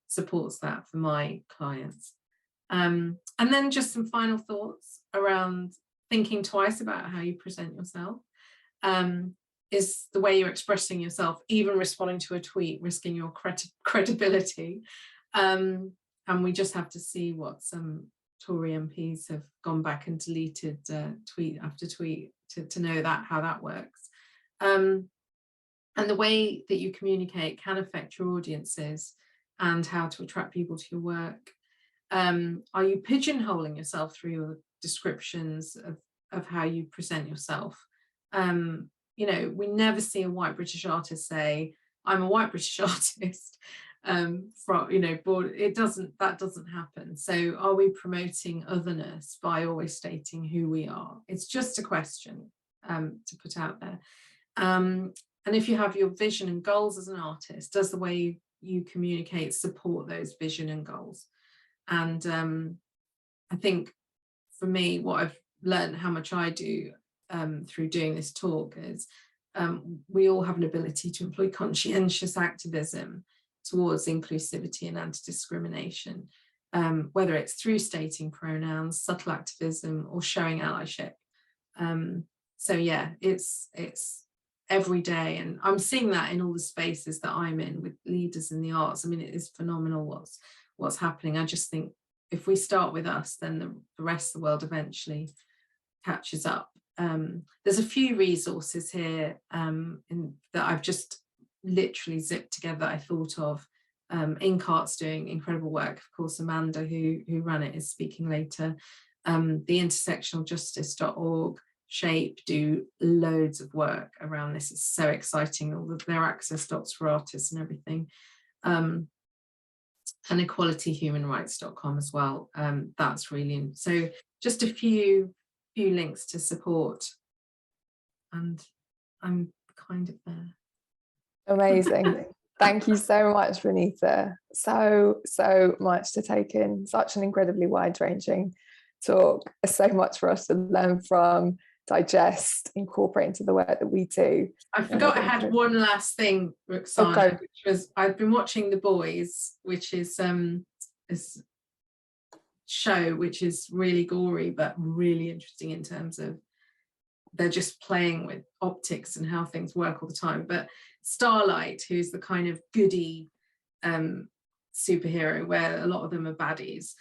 supports that for my clients. And then just some final thoughts around thinking twice about how you present yourself. Is the way you're expressing yourself, even responding to a tweet, risking your credibility? And we just have to see what some Tory MPs have gone back and deleted tweet after tweet to know how that works. And the way that you communicate can affect your audiences and how to attract people to your work. Are you pigeonholing yourself through your descriptions of how you present yourself? You know, we never see a white British artist say, I'm a white British artist. From, you know, that doesn't happen. So are we promoting otherness by always stating who we are? It's just a question to put out there. And if you have your vision and goals as an artist, does the way you communicate support those vision and goals? And I think for me, what I've learned how much I do through doing this talk is we all have an ability to employ conscientious activism towards inclusivity and anti-discrimination, whether it's through stating pronouns, subtle activism, or showing allyship. So yeah, it's every day, and I'm seeing that in all the spaces that I'm in with leaders in the arts. I mean, it is phenomenal what's happening. I just think if we start with us, then the rest of the world eventually catches up. There's a few resources here that I've just literally zipped together. I thought of Incart's doing incredible work. Of course, Amanda, who ran it, is speaking later. The intersectionaljustice.org, Shape do loads of work around this. It's so exciting, all of their access docs for artists and everything. And equalityhumanrights.com as well. That's really, so just a few links to support, and I'm kind of there. Amazing. Thank you so much, Binita. So much to take in, such an incredibly wide-ranging talk. So much for us to learn from, digest, incorporate into the work that we do. I forgot I had one last thing, Rukhsana, which was I've been watching The Boys, which is this show which is really gory but really interesting in terms of they're just playing with optics and how things work all the time. But Starlight, who's the kind of goody superhero, where a lot of them are baddies,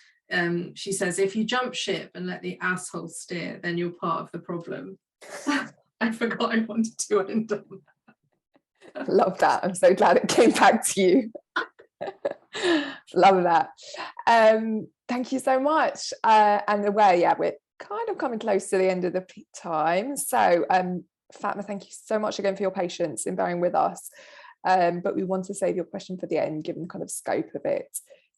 she says, if you jump ship and let the asshole steer, then you're part of the problem. I forgot I wanted to end on that. Love that. I'm so glad it came back to you. Love that. Thank you so much. And we're kind of coming close to the end of the time. So Fatma, thank you so much again for your patience in bearing with us. But we want to save your question for the end, given the kind of scope of it.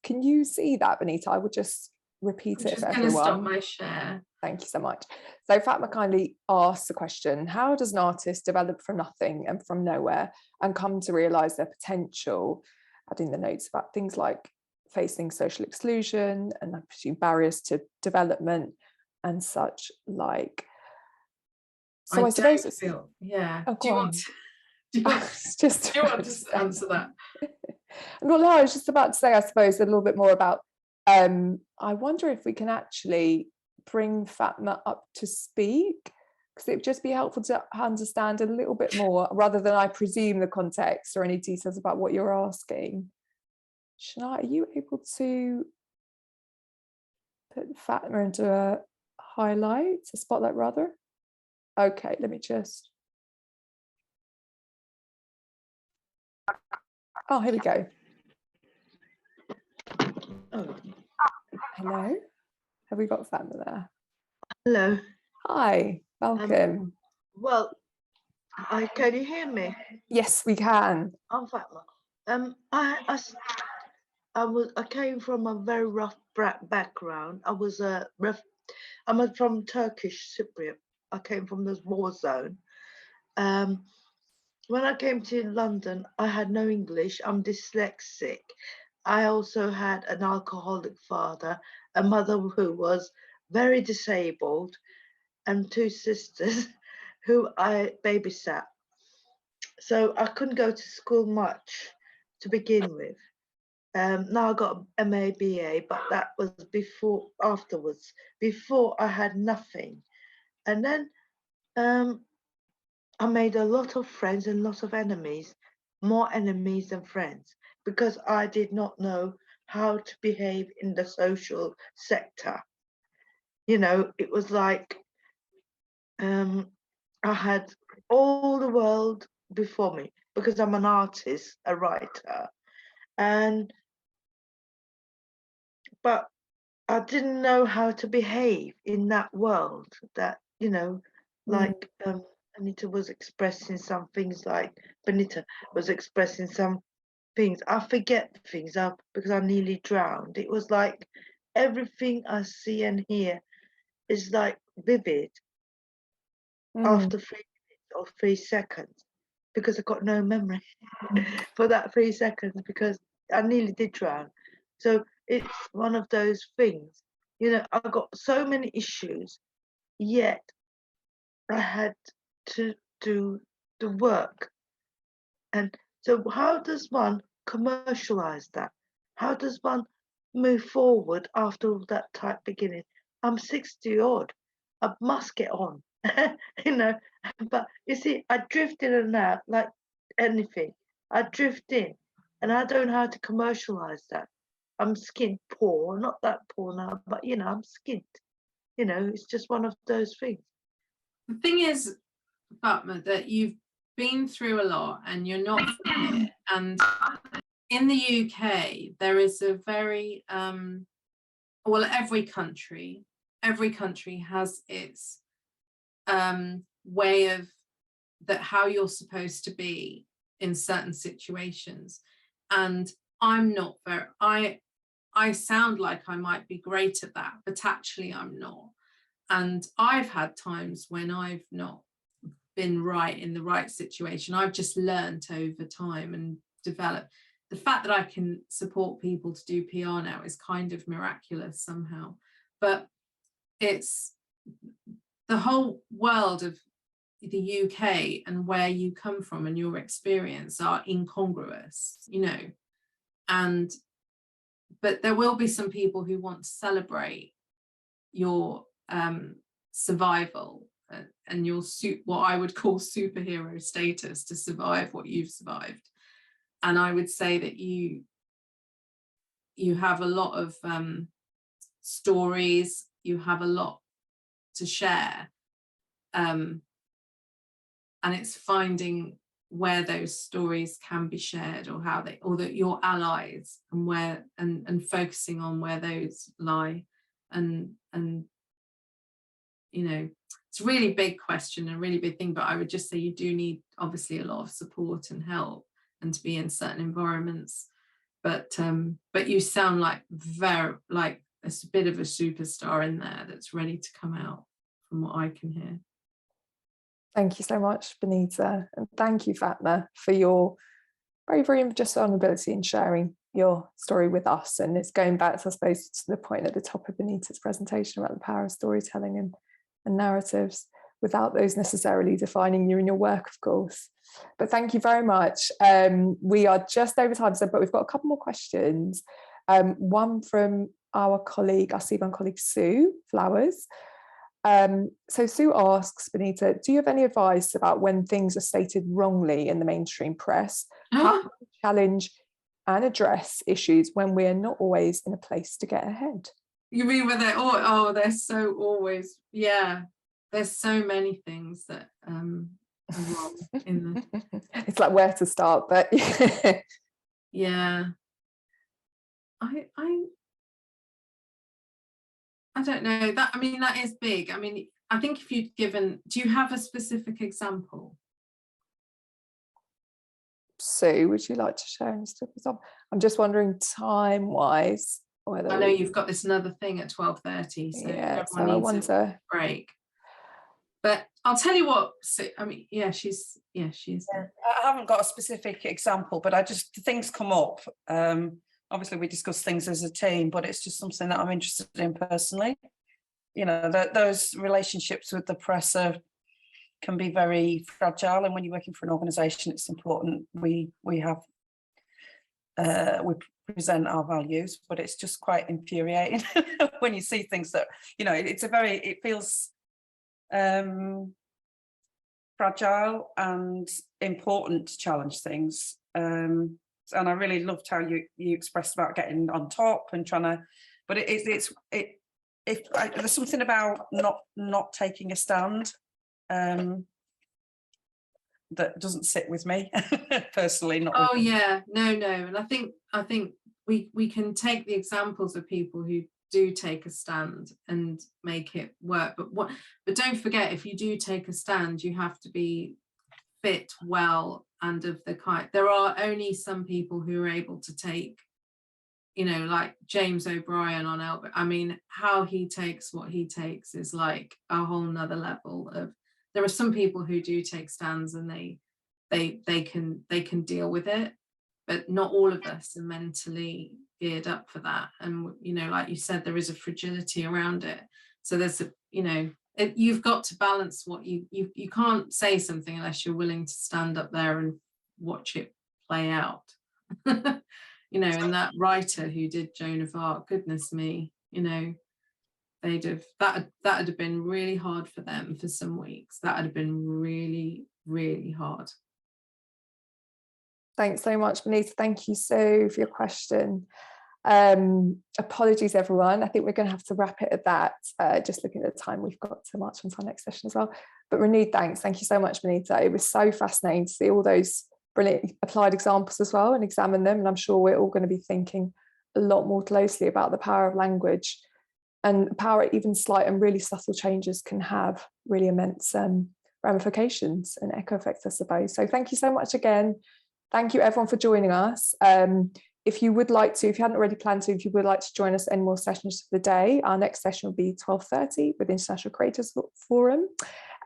Can you see that, Binita? I would just repeat it for everyone. Stop my share. Thank you so much. So Fatma kindly asks the question, how does an artist develop from nothing and from nowhere and come to realise their potential? Adding the notes about things like facing social exclusion and I presume barriers to development and such like. So I suppose it's, yeah. Oh, do you want to answer that? No, I was just about to say, I suppose, a little bit more about, I wonder if we can actually bring Fatma up to speak, because it would just be helpful to understand a little bit more, rather than I presume the context or any details about what you're asking. Shana, are you able to put Fatma into a spotlight rather? Okay, let me just. Oh, here we go. Oh. Hello, have we got Fatma there? Hello. Hi, welcome. Well, can you hear me? Yes, we can. I'm Fatma. I came from a very rough background. I'm from Turkish Cypriot. I came from this war zone. When I came to London, I had no English. I'm dyslexic. I also had an alcoholic father, a mother who was very disabled, and 2 sisters who I babysat. So I couldn't go to school much to begin with. Now I got a MA, BA, but that was afterwards, before I had nothing. And then I made a lot of friends and lots of enemies, more enemies than friends, because I did not know how to behave in the social sector. You know, it was like I had all the world before me because I'm an artist, a writer, but I didn't know how to behave in that world. That, you know, like Anita was expressing some things, like Benita was expressing some things. I forget things because I nearly drowned. It was like everything I see and hear is like vivid after 3 minutes or 3 seconds, because I got no memory for that 3 seconds, because I nearly did drown. So it's one of those things, you know, I got so many issues, yet I had to do the work. And so how does one commercialize that? How does one move forward after all that tight beginning? I'm 60 odd. I must get on, you know. But you see, I drift in and out like anything. I drift in, and I don't know how to commercialize that. I'm skint poor, not that poor now, but you know, I'm skint. You know, it's just one of those things. The thing is, Fatma, that you've been through a lot and you're not from it. And in the UK, there is a very, well, every country has its way of how you're supposed to be in certain situations. And I'm not very, I sound like I might be great at that, but actually I'm not. And I've had times when I've not been right in the right situation. I've just learned over time and developed. The fact that I can support people to do PR now is kind of miraculous somehow. But it's the whole world of the UK and where you come from and your experience are incongruous, you know. But there will be some people who want to celebrate your survival and your what I would call superhero status to survive what you've survived. And I would say that you have a lot of stories, you have a lot to share, and it's finding where those stories can be shared, or how they, or that your allies, and where, and focusing on where those lie. And you know, it's a really big question, a really big thing, but I would just say you do need obviously a lot of support and help, and to be in certain environments. But you sound like a bit of a superstar in there that's ready to come out, from what I can hear. Thank you so much, Binita, and thank you, Fatma, for your bravery and just vulnerability in sharing your story with us. And it's going back, I suppose, to the point at the top of Benita's presentation about the power of storytelling and narratives, without those necessarily defining you in your work, of course. But thank you very much. We are just over time, but we've got a couple more questions. One from our colleague, our CVAN colleague, Sue Flowers. So Sue asks, Binita, do you have any advice about when things are stated wrongly in the mainstream press? How to challenge and address issues when we're not always in a place to get ahead? You mean when they're they're so always, yeah. There's so many things that are wrong in the. It's like where to start, but yeah. I don't know that. I mean, that is big. I mean, I think if you'd given, do you have a specific example? Sue, would you like to share an example? I'm just wondering time-wise. I know you've got this another thing at 12:30, so yeah, so everyone I needs want a break. But I'll tell you what, I mean, she's. Yeah, I haven't got a specific example, but things come up obviously we discuss things as a team, but it's just something that I'm interested in personally. You know, those relationships with the press can be very fragile, and when you're working for an organisation, it's important we present our values, but it's just quite infuriating when you see things that, you know, it feels fragile and important to challenge things. And I really loved how you expressed about getting on top and trying to, but there's something about not taking a stand that doesn't sit with me personally. Oh yeah, no, and I think we can take the examples of people who do take a stand and make it work, but don't forget, if you do take a stand, you have to be fit, well, and of the kind. There are only some people who are able to take, you know, like James O'Brien on Elbit. I mean, how he takes what he takes is like a whole nother level of. There are some people who do take stands and they can deal with it, but not all of us are mentally geared up for that. And, you know, like you said, there is a fragility around it. So there's a, you know, you've got to balance what you can't say something unless you're willing to stand up there and watch it play out. You know, and that writer who did Joan of Arc, goodness me, you know, that'd have been really hard for them for some weeks. That'd have been really, really hard. Thanks so much, Binita. Thank you so for your question. Apologies, everyone. I think we're going to have to wrap it at that. Just looking at the time, we've got to march on to our next session as well. But renewed thanks. Thank you so much, Binita. It was so fascinating to see all those brilliant applied examples as well and examine them. And I'm sure we're all going to be thinking a lot more closely about the power of language and the power even slight and really subtle changes can have really immense ramifications and echo effects, I suppose. So thank you so much again. Thank you everyone for joining us. If you would like to, if you hadn't already planned to, if you would like to join us any more sessions for the day, our next session will be 12:30 with International Creators Forum.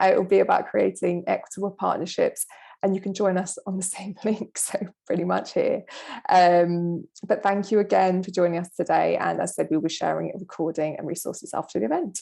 It will be about creating equitable partnerships, and you can join us on the same link, so pretty much here. But thank you again for joining us today. And as I said, we'll be sharing a recording and resources after the event.